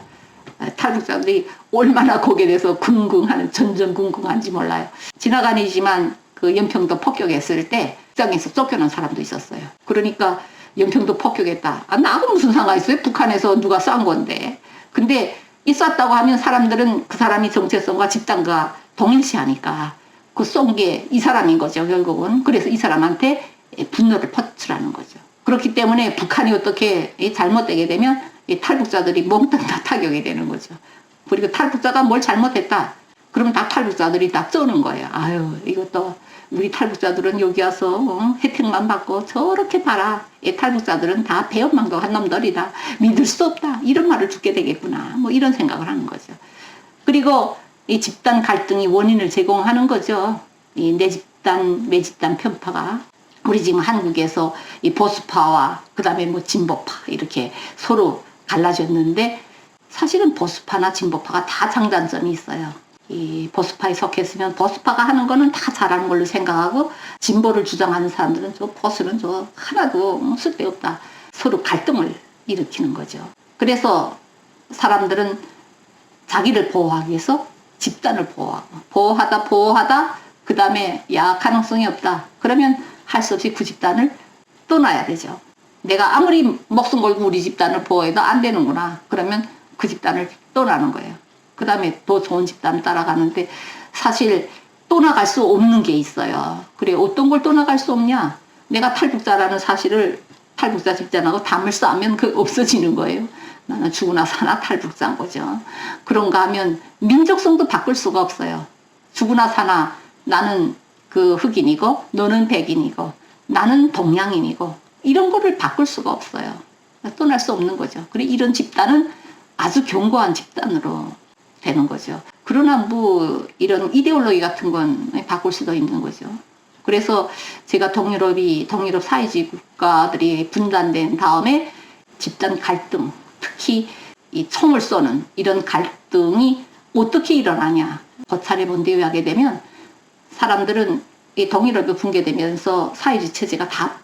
탈북자들이 얼마나 거기에 대해서 궁금하는, 전전궁금한지 몰라요. 지나가니지만 그 연평도 폭격했을 때 직장에서 쫓겨난 사람도 있었어요. 그러니까 연평도 폭격했다, 아, 나하고 무슨 상관이 있어요? 북한에서 누가 쏜 건데. 근데 이 쐈다고 하면 사람들은 그 사람이 정체성과 집단과 동일시하니까 그 쏜 게 이 사람인 거죠, 결국은. 그래서 이 사람한테 분노를 퍼트라는 거죠. 그렇기 때문에 북한이 어떻게 잘못되게 되면 이 탈북자들이 몽땅 다 타격이 되는 거죠. 그리고 탈북자가 뭘 잘못했다, 그러면 다 탈북자들이 다 쩌는 거예요. 아유, 이것도 우리 탈북자들은 여기 와서 혜택만 받고 저렇게 봐라, 이 탈북자들은 다 배은망덕한 놈들이다, 믿을 수 없다, 이런 말을 듣게 되겠구나, 뭐 이런 생각을 하는 거죠. 그리고 이 집단 갈등이 원인을 제공하는 거죠. 이 내 집단, 내 집단 편파가. 우리 지금 한국에서 이 보수파와 그 다음에 뭐 진보파 이렇게 서로 갈라졌는데, 사실은 보수파나 진보파가 다 장단점이 있어요. 이 보수파에 속했으면 보수파가 하는 거는 다 잘하는 걸로 생각하고, 진보를 주장하는 사람들은 저 보수는 저 하나도 쓸데없다, 서로 갈등을 일으키는 거죠. 그래서 사람들은 자기를 보호하기 위해서 집단을 보호하다 그 다음에 야, 가능성이 없다 그러면 할 수 없이 그 집단을 떠나야 되죠. 내가 아무리 목숨 걸고 우리 집단을 보호해도 안 되는구나 그러면 그 집단을 떠나는 거예요. 그 다음에 더 좋은 집단을 따라가는데, 사실 떠나갈 수 없는 게 있어요. 그래, 어떤 걸 떠나갈 수 없냐? 내가 탈북자라는 사실을 탈북자 집단하고 담을 쌓으면 그 없어지는 거예요. 나는 죽으나 사나 탈북자인 거죠. 그런가 하면 민족성도 바꿀 수가 없어요. 죽으나 사나 나는 그 흑인이고 너는 백인이고 나는 동양인이고 이런 거를 바꿀 수가 없어요. 떠날 수 없는 거죠. 그래, 이런 집단은 아주 견고한 집단으로 되는 거죠. 그러나 뭐 이런 이데올로기 같은 건 바꿀 수도 있는 거죠. 그래서 제가 동유럽 사회주의 국가들이 분단된 다음에 집단 갈등, 특히 이 총을 쏘는 이런 갈등이 어떻게 일어나냐 고찰해 본다고 되면, 사람들은 이 동유럽이 붕괴되면서 사회주의 체제가 다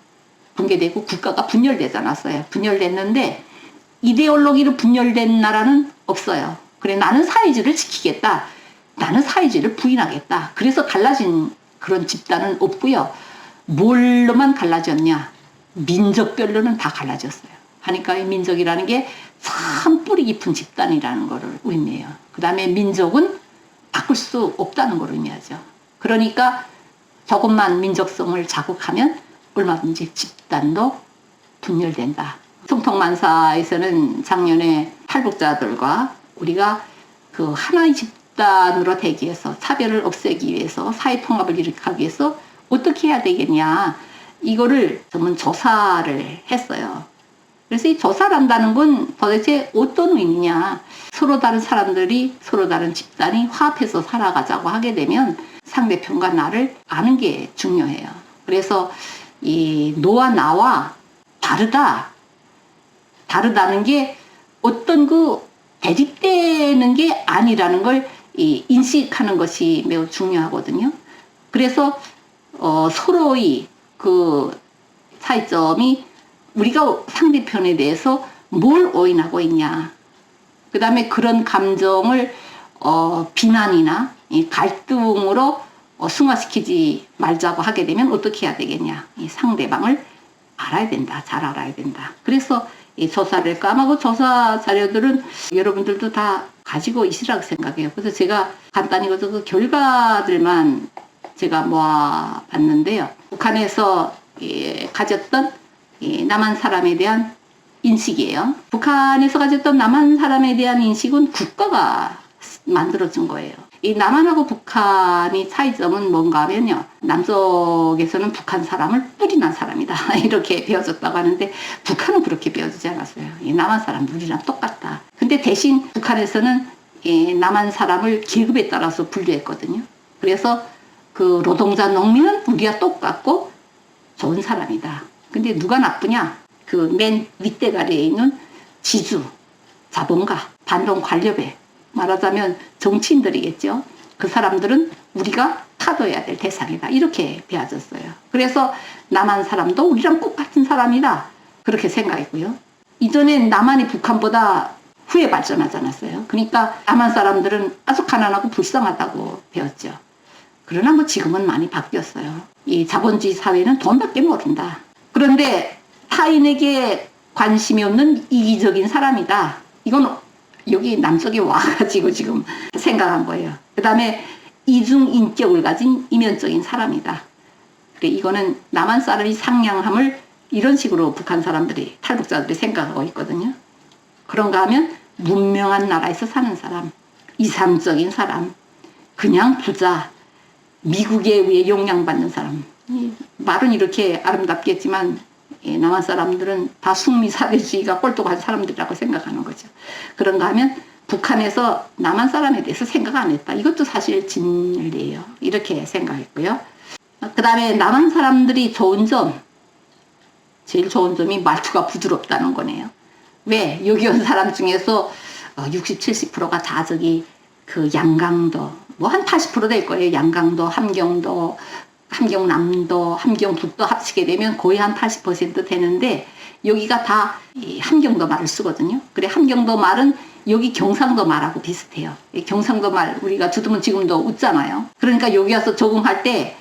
붕괴되고 국가가 분열되지 않았어요. 분열됐는데 이데올로기로 분열된 나라는 없어요. 그래, 나는 사회주의를 지키겠다, 나는 사회주의를 부인하겠다, 그래서 갈라진 그런 집단은 없고요. 뭘로만 갈라졌냐? 민족별로는 다 갈라졌어요. 하니까 이 민족이라는 게 참 뿌리 깊은 집단이라는 것을 의미해요. 그 다음에 민족은 바꿀 수 없다는 걸 의미하죠. 그러니까 조금만 민족성을 자극하면 얼마든지 집단도 분열된다. 성통만사에서는 작년에 탈북자들과 우리가 그 하나의 집단으로 되기 위해서, 차별을 없애기 위해서, 사회통합을 일으키기 위해서 어떻게 해야 되겠냐, 이거를 전문 조사를 했어요. 그래서 이 조사를 한다는 건 도대체 어떤 의미냐, 서로 다른 사람들이, 서로 다른 집단이 화합해서 살아가자고 하게 되면 상대편과 나를 아는 게 중요해요. 그래서 이 너와 나와 다르다는 게 어떤 그 대립되는 게 아니라는 걸 인식하는 것이 매우 중요하거든요. 그래서 서로의 그 차이점이 우리가 상대편에 대해서 뭘 오인하고 있냐. 그 다음에 그런 감정을 비난이나 갈등으로 승화시키지 말자고 하게 되면 어떻게 해야 되겠냐. 이 상대방을 알아야 된다. 잘 알아야 된다. 그래서 이 조사를 까마고 조사 자료들은 여러분들도 다 가지고 있으라고 생각해요. 그래서 제가 간단히 그 결과들만 제가 모아봤는데요. 북한에서 가졌던 남한 사람에 대한 인식이에요. 북한에서 가졌던 남한 사람에 대한 인식은 국가가 만들어준 거예요. 이 남한하고 북한의 차이점은 뭔가 하면요. 남쪽에서는 북한 사람을 뿌리난 사람이다. 이렇게 배워줬다고 하는데 북한은 그렇게 배워주지 않았어요. 이 남한 사람 우리랑 똑같다. 근데 대신 북한에서는 남한 사람을 계급에 따라서 분류했거든요. 그래서 그 노동자 농민은 우리와 똑같고 좋은 사람이다. 근데 누가 나쁘냐? 그 맨 윗대가리에 있는 지주, 자본가, 반동 관료배, 말하자면 정치인들이겠죠. 그 사람들은 우리가 타도해야 될 대상이다. 이렇게 배워졌어요. 그래서 남한 사람도 우리랑 똑같은 사람이다. 그렇게 생각했고요. 이전엔 남한이 북한보다 후에 발전하지 않았어요. 그러니까 남한 사람들은 아주 가난하고 불쌍하다고 배웠죠. 그러나 뭐 지금은 많이 바뀌었어요. 이 자본주의 사회는 돈밖에 모른다. 그런데 타인에게 관심이 없는 이기적인 사람이다. 이건 여기 남쪽에 와가지고 지금 생각한 거예요. 그 다음에 이중인격을 가진 이면적인 사람이다. 이거는 남한 사람이 상냥함을 이런 식으로 북한 사람들이, 탈북자들이 생각하고 있거든요. 그런가 하면 문명한 나라에서 사는 사람, 이상적인 사람, 그냥 부자, 미국에 의해 영향받는 사람. 말은 이렇게 아름답게 했지만 남한 사람들은 다 숙미사회주의가 꼴뚜한 사람들이라고 생각하는 거죠. 그런가 하면 북한에서 남한 사람에 대해서 생각 안 했다. 이것도 사실 진리예요. 이렇게 생각했고요. 그 다음에 남한 사람들이 좋은 점, 제일 좋은 점이 말투가 부드럽다는 거네요. 왜? 여기 온 사람 중에서 60, 70%가 다 저기 그 양강도, 뭐 한 80% 될 거예요. 양강도, 함경도, 함경남도, 함경북도 합치게 되면 거의 한 80% 되는데 여기가 다 함경도 말을 쓰거든요. 그래 함경도 말은 여기 경상도 말하고 비슷해요. 경상도 말 우리가 두드면 지금도 웃잖아요. 그러니까 여기 와서 적응할 때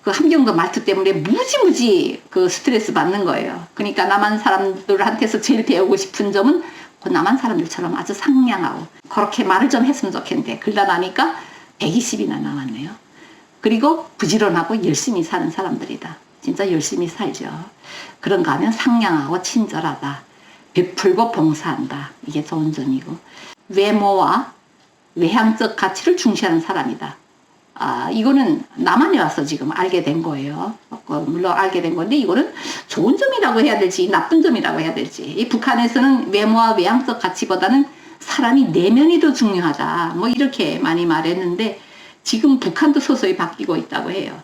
그 함경도 말투 때문에 무지무지 그 스트레스 받는 거예요. 그러니까 남한 사람들한테서 제일 배우고 싶은 점은 그 남한 사람들처럼 아주 상냥하고 그렇게 말을 좀 했으면 좋겠는데 그러다 나니까 120이나 나왔네요. 그리고 부지런하고 열심히 사는 사람들이다. 진짜 열심히 살죠. 그런가 하면 상냥하고 친절하다. 베풀고 봉사한다. 이게 좋은 점이고 외모와 외향적 가치를 중시하는 사람이다. 이거는 남한에 와서 지금 알게 된 거예요. 물론 알게 된 건데 이거는 좋은 점이라고 해야 될지 나쁜 점이라고 해야 될지. 이 북한에서는 외모와 외향적 가치보다는 사람이 내면이 더 중요하다. 뭐 이렇게 많이 말했는데 지금 북한도 서서히 바뀌고 있다고 해요.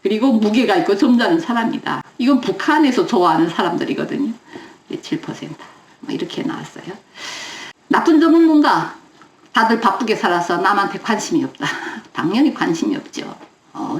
그리고 무게가 있고 점잖은 사람이다. 이건 북한에서 좋아하는 사람들이거든요. 7%. 뭐 이렇게 나왔어요. 나쁜 점은 뭔가? 다들 바쁘게 살아서 남한테 관심이 없다. 당연히 관심이 없죠.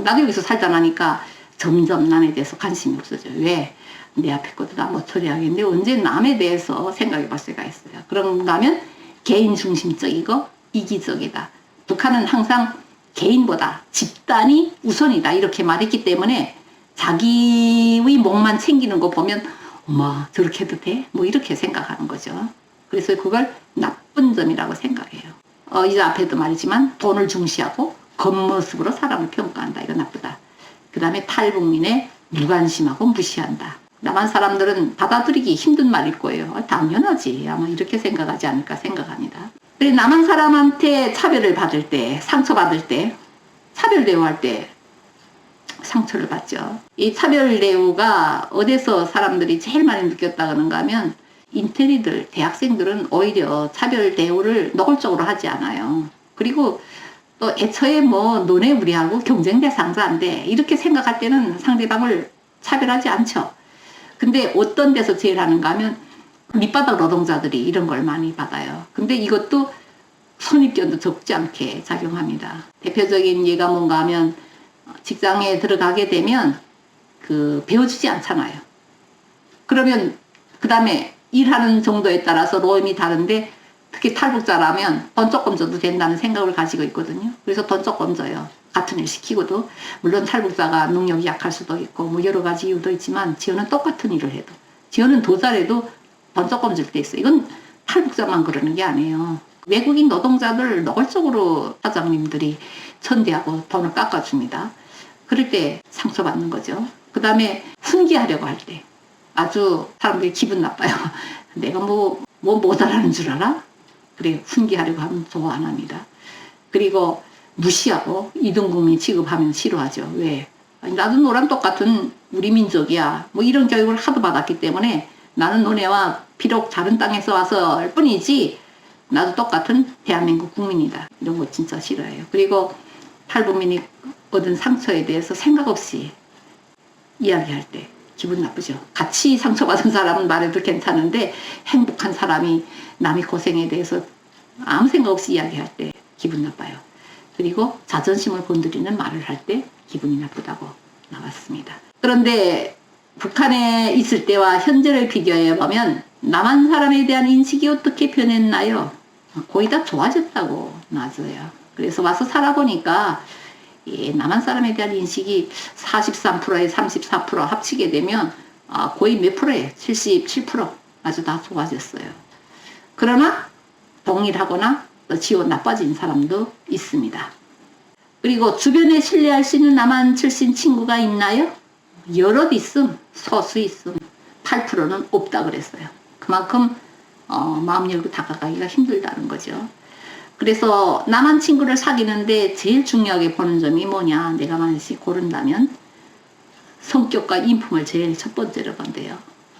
나도 여기서 살다 나니까 점점 남에 대해서 관심이 없어져요. 왜? 내 앞에 것도 다 못 처리하겠는데 언제 남에 대해서 생각해 볼 수가 있어요. 그런가 하면 개인 중심적이고 이기적이다. 북한은 항상 개인보다 집단이 우선이다 이렇게 말했기 때문에 자기의 목만 챙기는 거 보면 엄마 저렇게 해도 돼? 뭐 이렇게 생각하는 거죠. 그래서 그걸 나쁜 점이라고 생각해요. 이제 앞에도 말했지만 돈을 중시하고 겉모습으로 사람을 평가한다. 이거 나쁘다. 그 다음에 탈북민의 무관심하고 무시한다. 남한 사람들은 받아들이기 힘든 말일 거예요. 당연하지. 아마 이렇게 생각하지 않을까 생각합니다. 그리고 남한 사람한테 차별을 받을 때, 상처받을 때, 차별 대우할 때 상처를 받죠. 이 차별 대우가 어디서 사람들이 제일 많이 느꼈다 그런가 하면 인테리들, 대학생들은 오히려 차별 대우를 노골적으로 하지 않아요. 그리고 또 애초에 뭐 너네 우리하고 경쟁 대상자인데 이렇게 생각할 때는 상대방을 차별하지 않죠. 근데 어떤 데서 제일 하는가 하면 밑바닥 노동자들이 이런 걸 많이 받아요. 근데 이것도 선입견도 적지 않게 작용합니다. 대표적인 예가 뭔가 하면 직장에 들어가게 되면 배워주지 않잖아요. 그러면 그 다음에 일하는 정도에 따라서 로임이 다른데 특히 탈북자라면 돈 조금 줘도 된다는 생각을 가지고 있거든요. 그래서 돈 조금 줘요. 같은 일 시키고도. 물론 탈북자가 능력이 약할 수도 있고 뭐 여러 가지 이유도 있지만 지원은 똑같은 일을 해도 지원은 더 잘해도 돈 조금 줄 때 있어요. 이건 탈북자만 그러는 게 아니에요. 외국인 노동자들 노골적으로 사장님들이 천대하고 돈을 깎아줍니다. 그럴 때 상처받는 거죠. 그 다음에 훈계하려고 할 때 아주 사람들이 기분 나빠요. 내가 뭐 못하라는 줄 알아? 그래, 훈계하려고 하면 좋아 안 합니다. 그리고 무시하고 이등국민 취급하면 싫어하죠. 왜? 아니, 나도 너랑 똑같은 우리 민족이야. 뭐 이런 교육을 하도 받았기 때문에 나는 너네와 비록 다른 땅에서 와서 할 뿐이지 나도 똑같은 대한민국 국민이다. 이런 거 진짜 싫어해요. 그리고 탈북민이 얻은 상처에 대해서 생각 없이 이야기할 때 기분 나쁘죠. 같이 상처받은 사람은 말해도 괜찮은데 행복한 사람이 남의 고생에 대해서 아무 생각 없이 이야기할 때 기분 나빠요. 그리고 자존심을 건드리는 말을 할 때 기분이 나쁘다고 나왔습니다. 그런데 북한에 있을 때와 현재를 비교해 보면 남한 사람에 대한 인식이 어떻게 변했나요? 거의 다 좋아졌다고 나왔어요. 그래서 와서 살아보니까 남한 사람에 대한 인식이 43%에 34% 합치게 되면 거의 몇 프로예요? 77% 아주 다 좋아졌어요. 그러나 동일하거나 지원 나빠진 사람도 있습니다. 그리고 주변에 신뢰할 수 있는 남한 출신 친구가 있나요? 여럿 있음, 소수 있음, 8%는 없다 그랬어요. 그만큼 마음 열고 다가가기가 힘들다는 거죠. 그래서 남한 친구를 사귀는데 제일 중요하게 보는 점이 뭐냐, 내가 만약에 고른다면 성격과 인품을 제일 첫 번째로 본대요.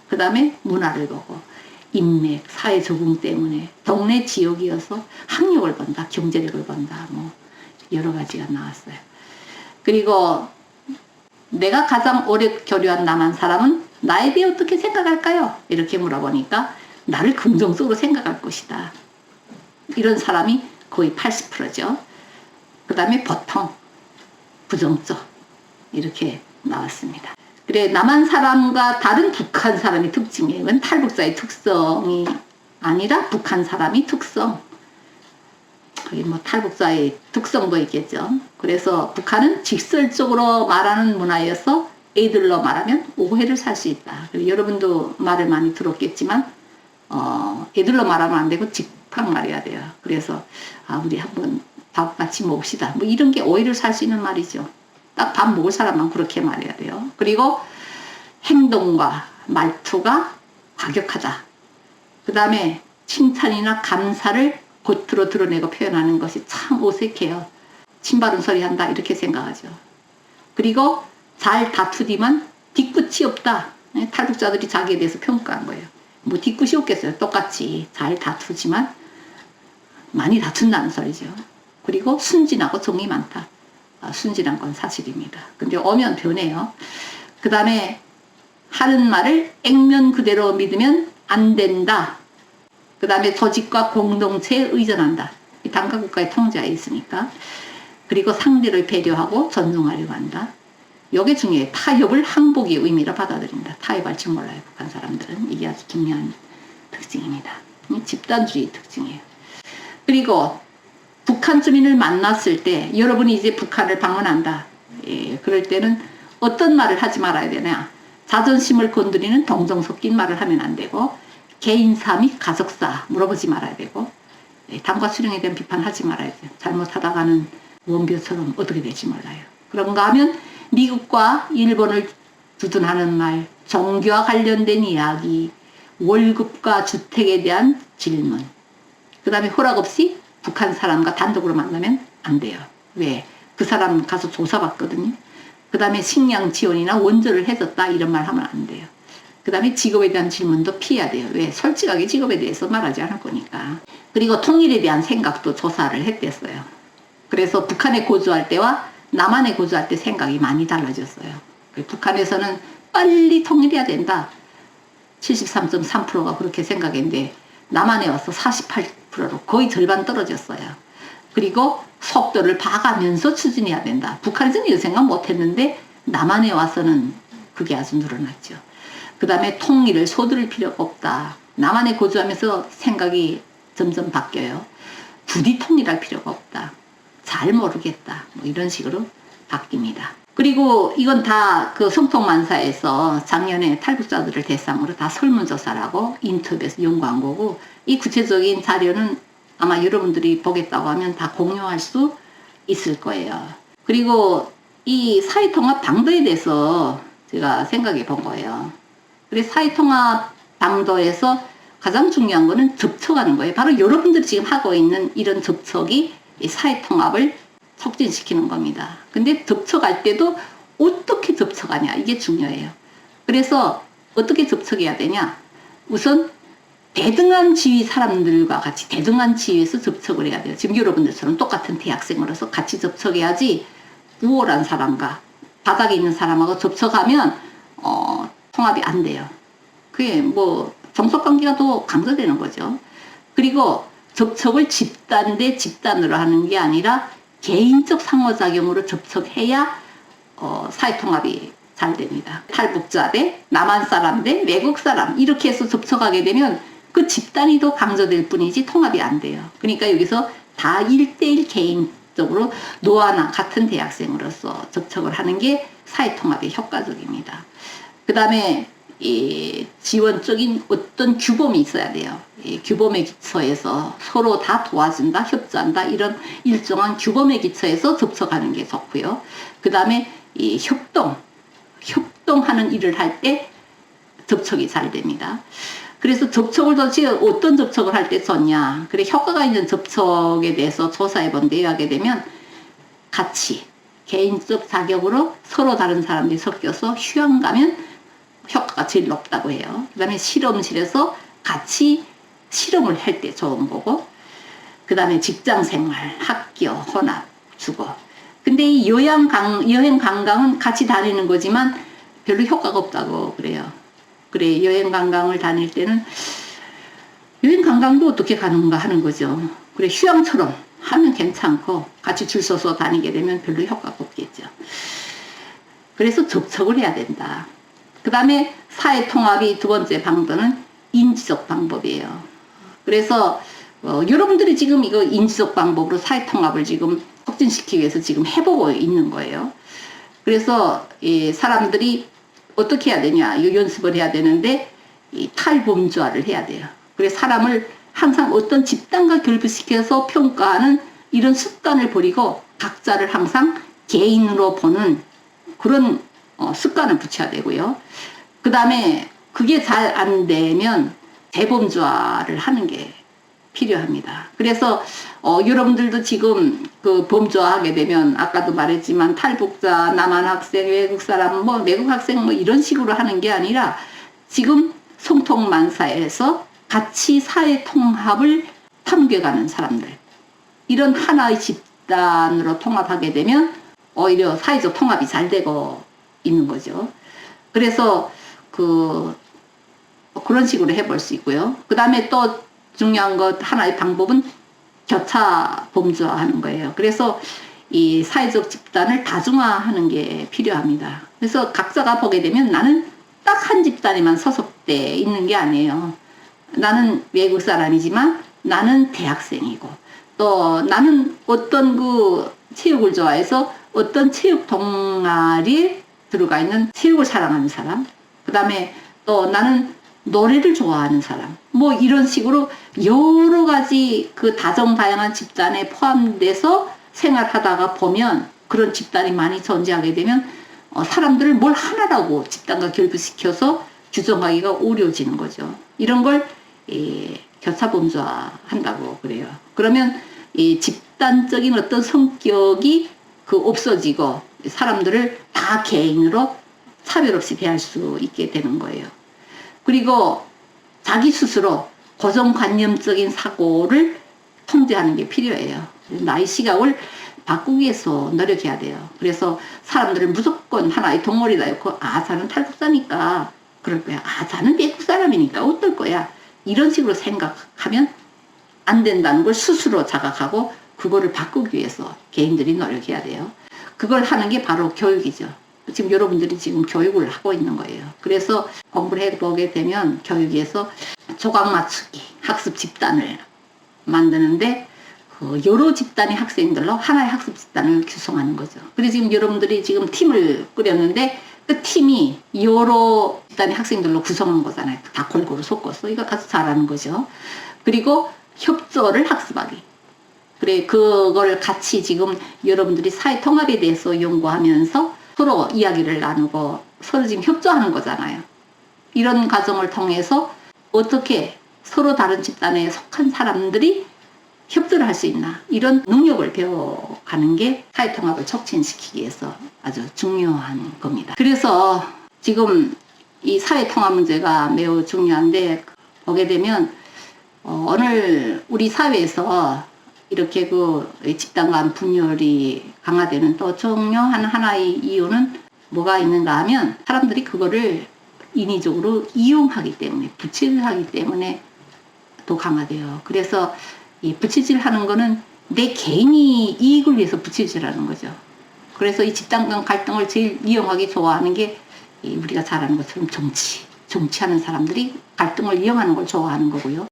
그 다음에 문화를 보고 인맥, 사회 적응 때문에 동네 지역이어서 학력을 본다, 경제력을 본다, 뭐 여러 가지가 나왔어요. 그리고 내가 가장 오래 교류한 남한 사람은 나에 대해 어떻게 생각할까요? 이렇게 물어보니까 나를 긍정적으로 생각할 것이다. 이런 사람이 거의 80%죠. 그 다음에 보통 부정적 이렇게 나왔습니다. 그래, 남한 사람과 다른 북한 사람의 특징이에요. 이건 탈북자의 특성이 아니라 북한 사람이 특성. 거기 뭐 탈북자의 특성도 있겠죠. 그래서 북한은 직설적으로 말하는 문화여서 애들로 말하면 오해를 살 수 있다. 여러분도 말을 많이 들었겠지만 애들로 말하면 안 되고 직팍 말해야 돼요. 그래서 우리 한번 밥 같이 먹읍시다. 뭐 이런 게 오해를 살 수 있는 말이죠. 딱 밥 먹을 사람만 그렇게 말해야 돼요. 그리고 행동과 말투가 과격하다. 그 다음에 칭찬이나 감사를 겉으로 드러내고 표현하는 것이 참 어색해요. 침바른 소리 한다 이렇게 생각하죠. 그리고 잘 다투지만 뒤끝이 없다. 탈북자들이 자기에 대해서 평가한 거예요. 뭐 뒤끝이 없겠어요. 똑같이 잘 다투지만 많이 다툰다는 소리죠. 그리고 순진하고 정이 많다. 순진한 건 사실입니다. 근데 오면 변해요. 그 다음에 하는 말을 액면 그대로 믿으면 안 된다. 그 다음에 조직과 공동체에 의존한다. 단가국가의 통제하에 있으니까. 그리고 상대를 배려하고 존중하려고 한다. 이게 중요해요. 타협을 항복의 의미로 받아들인다. 타협할 줄 몰라요. 북한 사람들은. 이게 아주 중요한 특징입니다. 집단주의 특징이에요. 그리고 북한 주민을 만났을 때 여러분이 이제 북한을 방문한다. 그럴 때는 어떤 말을 하지 말아야 되냐. 자존심을 건드리는 동정 섞인 말을 하면 안 되고 개인사 및 가족사 물어보지 말아야 되고 당과 수령에 대한 비판하지 말아야 돼요. 잘못하다가는 원비어처럼 어떻게 될지 몰라요. 그런가 하면 미국과 일본을 두둔하는 말, 종교와 관련된 이야기, 월급과 주택에 대한 질문, 그 다음에 허락 없이 북한 사람과 단독으로 만나면 안 돼요. 왜? 그 사람 가서 조사받거든요. 그 다음에 식량 지원이나 원조를 해줬다 이런 말 하면 안 돼요. 그 다음에 직업에 대한 질문도 피해야 돼요. 왜? 솔직하게 직업에 대해서 말하지 않을 거니까. 그리고 통일에 대한 생각도 조사를 했댔어요. 그래서 북한에 거주할 때와 남한에 거주할 때 생각이 많이 달라졌어요. 북한에서는 빨리 통일해야 된다. 73.3%가 그렇게 생각했는데 남한에 와서 48%로 거의 절반 떨어졌어요. 그리고 속도를 봐가면서 추진해야 된다. 북한에서는 이 생각 못했는데 남한에 와서는 그게 아주 늘어났죠. 그 다음에 통일을 서두를 필요가 없다. 남한에 거주하면서 생각이 점점 바뀌어요. 부디 통일할 필요가 없다. 잘 모르겠다. 뭐 이런 식으로 바뀝니다. 그리고 이건 다 그 성통만사에서 작년에 탈북자들을 대상으로 다 설문조사라고 인터뷰에서 연구한 거고, 이 구체적인 자료는 아마 여러분들이 보겠다고 하면 다 공유할 수 있을 거예요. 그리고 이 사회통합 방도에 대해서 제가 생각해 본 거예요. 그래서 사회통합 방도에서 가장 중요한 거는 접촉하는 거예요. 바로 여러분들이 지금 하고 있는 이런 접촉이 이 사회통합을 촉진시키는 겁니다. 근데 접촉할 때도 어떻게 접촉하냐, 이게 중요해요. 그래서 어떻게 접촉해야 되냐, 우선 대등한 지위 사람들과 같이 대등한 지위에서 접촉을 해야 돼요. 지금 여러분들처럼 똑같은 대학생으로서 같이 접촉해야지, 우월한 사람과 바닥에 있는 사람하고 접촉하면 통합이 안 돼요. 그게 뭐 종속관계가 더 강조되는 거죠. 그리고 접촉을 집단 대 집단으로 하는 게 아니라 개인적 상호작용으로 접촉해야 사회통합이 잘 됩니다. 탈북자 대 남한 사람 대 외국 사람 이렇게 해서 접촉하게 되면 그 집단이 더 강조될 뿐이지 통합이 안 돼요. 그러니까 여기서 다 1대1 개인적으로 노아나 같은 대학생으로서 접촉을 하는 게 사회통합에 효과적입니다. 그 다음에 이 지원적인 어떤 규범이 있어야 돼요. 이 규범에 기초해서 서로 다 도와준다, 협조한다, 이런 일정한 규범에 기초해서 접촉하는 게 좋고요. 그 다음에 이 협동하는 일을 할 때 접촉이 잘 됩니다. 그래서 접촉을 도대체 어떤 접촉을 할 때 좋냐, 그래 효과가 있는 접촉에 대해서 조사해 본 내용하게 되면 같이 개인적 자격으로 서로 다른 사람들이 섞여서 휴양 가면 효과가 제일 높다고 해요. 그 다음에 실험실에서 같이 실험을 할 때 좋은 거고, 그 다음에 직장생활, 학교, 혼합, 주거. 근데 이 여행 관광은 같이 다니는 거지만 별로 효과가 없다고 그래요. 그래, 여행 관광을 다닐 때는 여행 관광도 어떻게 가는가 하는 거죠. 그래, 휴양처럼 하면 괜찮고 같이 줄 서서 다니게 되면 별로 효과가 없겠죠. 그래서 접촉을 해야 된다. 그 다음에 사회통합이 두 번째 방도는 인지적 방법이에요. 그래서 여러분들이 지금 이거 인지적 방법으로 사회통합을 지금 촉진시키기 위해서 지금 해보고 있는 거예요. 그래서 이 사람들이 어떻게 해야 되냐, 이 연습을 해야 되는데 이 탈범주화를 해야 돼요. 그래서 사람을 항상 어떤 집단과 결부시켜서 평가하는 이런 습관을 버리고 각자를 항상 개인으로 보는 그런 습관을 붙여야 되고요. 그 다음에 그게 잘 안 되면 대범주화를 하는 게 필요합니다. 그래서 여러분들도 지금 그 범주화하게 되면 아까도 말했지만 탈북자, 남한 학생, 외국 사람, 뭐 외국 학생 뭐 이런 식으로 하는 게 아니라 지금 성통만사에서 같이 사회 통합을 탐구해가는 사람들, 이런 하나의 집단으로 통합하게 되면 오히려 사회적 통합이 잘 되고 있는 거죠. 그래서 그런 식으로 해볼 수 있고요. 그 다음에 또 중요한 것 하나의 방법은 교차 범주화하는 거예요. 그래서 이 사회적 집단을 다중화하는 게 필요합니다. 그래서 각자가 보게 되면 나는 딱 한 집단에만 소속돼 있는 게 아니에요. 나는 외국 사람이지만 나는 대학생이고, 또 나는 어떤 그 체육을 좋아해서 어떤 체육 동아리에 들어가 있는 체육을 사랑하는 사람, 그 다음에 또 나는 노래를 좋아하는 사람, 뭐 이런 식으로 여러 가지 그 다정다양한 집단에 포함돼서 생활하다가 보면, 그런 집단이 많이 존재하게 되면 사람들을 뭘 하나라고 집단과 결부시켜서 규정하기가 어려워지는 거죠. 이런 걸 교차범주화 한다고 그래요. 그러면 이 집단적인 어떤 성격이 없어지고 사람들을 다 개인으로 차별 없이 대할 수 있게 되는 거예요. 그리고 자기 스스로 고정관념적인 사고를 통제하는 게 필요해요. 나의 시각을 바꾸기 위해서 노력해야 돼요. 그래서 사람들은 무조건 하나의 동물이다 했고, 자는 탈북자니까 그럴 거야. 자는 외국 사람이니까 어떨 거야. 이런 식으로 생각하면 안 된다는 걸 스스로 자각하고 그거를 바꾸기 위해서 개인들이 노력해야 돼요. 그걸 하는 게 바로 교육이죠. 지금 여러분들이 지금 교육을 하고 있는 거예요. 그래서 공부를 해보게 되면 교육에서 조각 맞추기 학습 집단을 만드는데 여러 집단의 학생들로 하나의 학습 집단을 구성하는 거죠. 그래서 지금 여러분들이 지금 팀을 꾸렸는데 그 팀이 여러 집단의 학생들로 구성한 거잖아요. 다 골고루 섞어서. 이거 아주 잘하는 거죠. 그리고 협조를 학습하기. 그래, 그걸 같이 지금 여러분들이 사회 통합에 대해서 연구하면서 서로 이야기를 나누고 서로 지금 협조하는 거잖아요. 이런 과정을 통해서 어떻게 서로 다른 집단에 속한 사람들이 협조를 할 수 있나, 이런 능력을 배워가는 게 사회 통합을 촉진시키기 위해서 아주 중요한 겁니다. 그래서 지금 이 사회 통합 문제가 매우 중요한데, 보게 되면 오늘 우리 사회에서 이렇게 그 집단 간 분열이 강화되는 또 중요한 하나의 이유는 뭐가 있는가 하면, 사람들이 그거를 인위적으로 이용하기 때문에, 부채질하기 때문에 또 강화돼요. 그래서 이 부채질하는 거는 내 개인이 이익을 위해서 부채질하는 거죠. 그래서 이 집단 간 갈등을 제일 이용하기 좋아하는 게 우리가 잘 아는 것처럼 정치하는 사람들이 갈등을 이용하는 걸 좋아하는 거고요.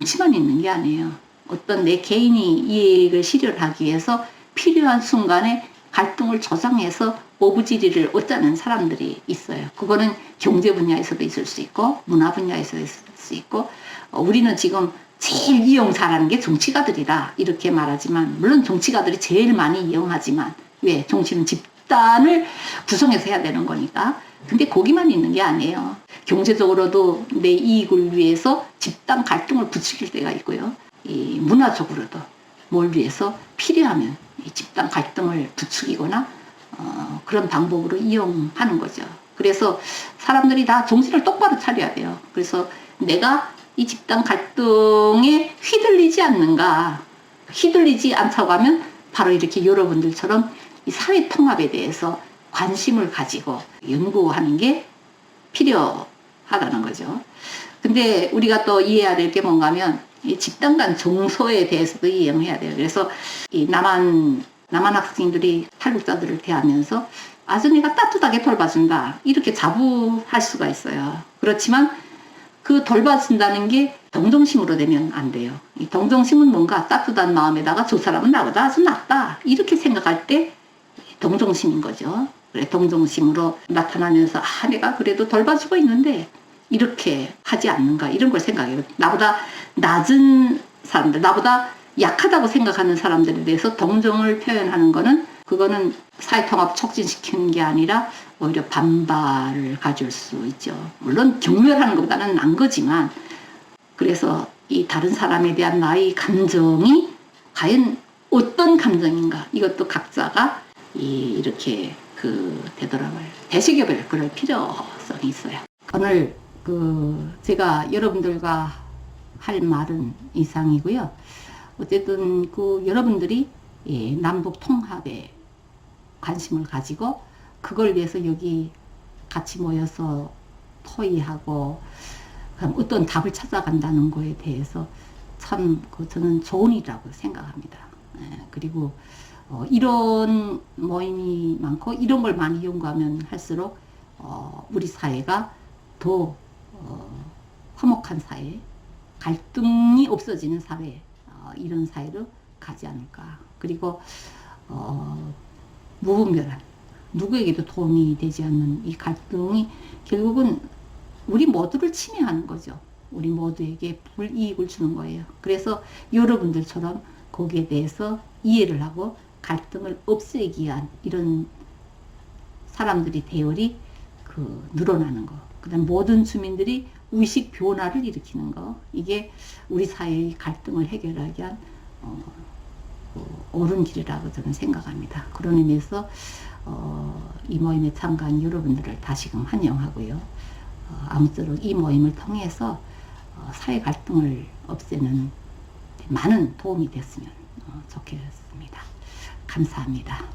정치만 있는 게 아니에요. 어떤 내 개인이 이익을 실현하기 위해서 필요한 순간에 갈등을 조장해서 오부지리를 얻자는 사람들이 있어요. 그거는 경제 분야에서도 있을 수 있고 문화 분야에서도 있을 수 있고, 우리는 지금 제일 이용 잘하는 게 정치가들이라 이렇게 말하지만, 물론 정치가들이 제일 많이 이용하지만, 왜? 정치는 집단을 구성해서 해야 되는 거니까. 근데 거기만 있는 게 아니에요. 경제적으로도 내 이익을 위해서 집단 갈등을 부추길 때가 있고요. 이 문화적으로도 뭘 위해서 필요하면 이 집단 갈등을 부추기거나 그런 방법으로 이용하는 거죠. 그래서 사람들이 다 정신을 똑바로 차려야 돼요. 그래서 내가 이 집단 갈등에 휘둘리지 않는가, 휘둘리지 않다고 하면 바로 이렇게 여러분들처럼 이 사회 통합에 대해서 관심을 가지고 연구하는 게 필요하다는 거죠. 근데 우리가 또 이해해야 될 게 뭔가 하면, 이 집단 간 정서에 대해서도 이해해야 돼요. 그래서 이 남한 학생들이 탈북자들을 대하면서 아주 내가 따뜻하게 돌봐준다, 이렇게 자부할 수가 있어요. 그렇지만 그 돌봐준다는 게 동정심으로 되면 안 돼요. 이 동정심은 뭔가 따뜻한 마음에다가 저 사람은 나보다 아주 낫다, 이렇게 생각할 때 동정심인 거죠. 그래, 동정심으로 나타나면서 내가 그래도 돌봐주고 있는데 이렇게 하지 않는가, 이런 걸 생각해요. 나보다 낮은 사람들, 나보다 약하다고 생각하는 사람들에 대해서 동정을 표현하는 거는, 그거는 사회통합 촉진시키는 게 아니라 오히려 반발을 가질 수 있죠. 물론 경멸하는 것보다는 난 거지만, 그래서 이 다른 사람에 대한 나의 감정이 과연 어떤 감정인가, 이것도 각자가 이렇게 되새겨볼 그럴 필요성이 있어요. 오늘 제가 여러분들과 할 말은 이상이고요. 어쨌든 여러분들이 남북 통합에 관심을 가지고 그걸 위해서 여기 같이 모여서 토의하고 어떤 답을 찾아간다는 거에 대해서 참 저는 좋은 일이라고 생각합니다. 그리고 이런 모임이 많고 이런 걸 많이 연구하면 할수록 우리 사회가 더 화목한 사회, 갈등이 없어지는 사회, 이런 사회로 가지 않을까. 그리고 무분별한, 누구에게도 도움이 되지 않는 이 갈등이 결국은 우리 모두를 침해하는 거죠. 우리 모두에게 불이익을 주는 거예요. 그래서 여러분들처럼 거기에 대해서 이해를 하고 갈등을 없애기 위한 이런 사람들이 대열이 늘어나는 거. 그다음 모든 주민들이 의식 변화를 일으키는 거. 이게 우리 사회의 갈등을 해결하기 위한 옳은 길이라고 저는 생각합니다. 그런 의미에서 이 모임에 참가한 여러분들을 다시금 환영하고요. 아무쪼록 이 모임을 통해서 사회 갈등을 없애는 많은 도움이 됐으면 좋겠습니다. 감사합니다.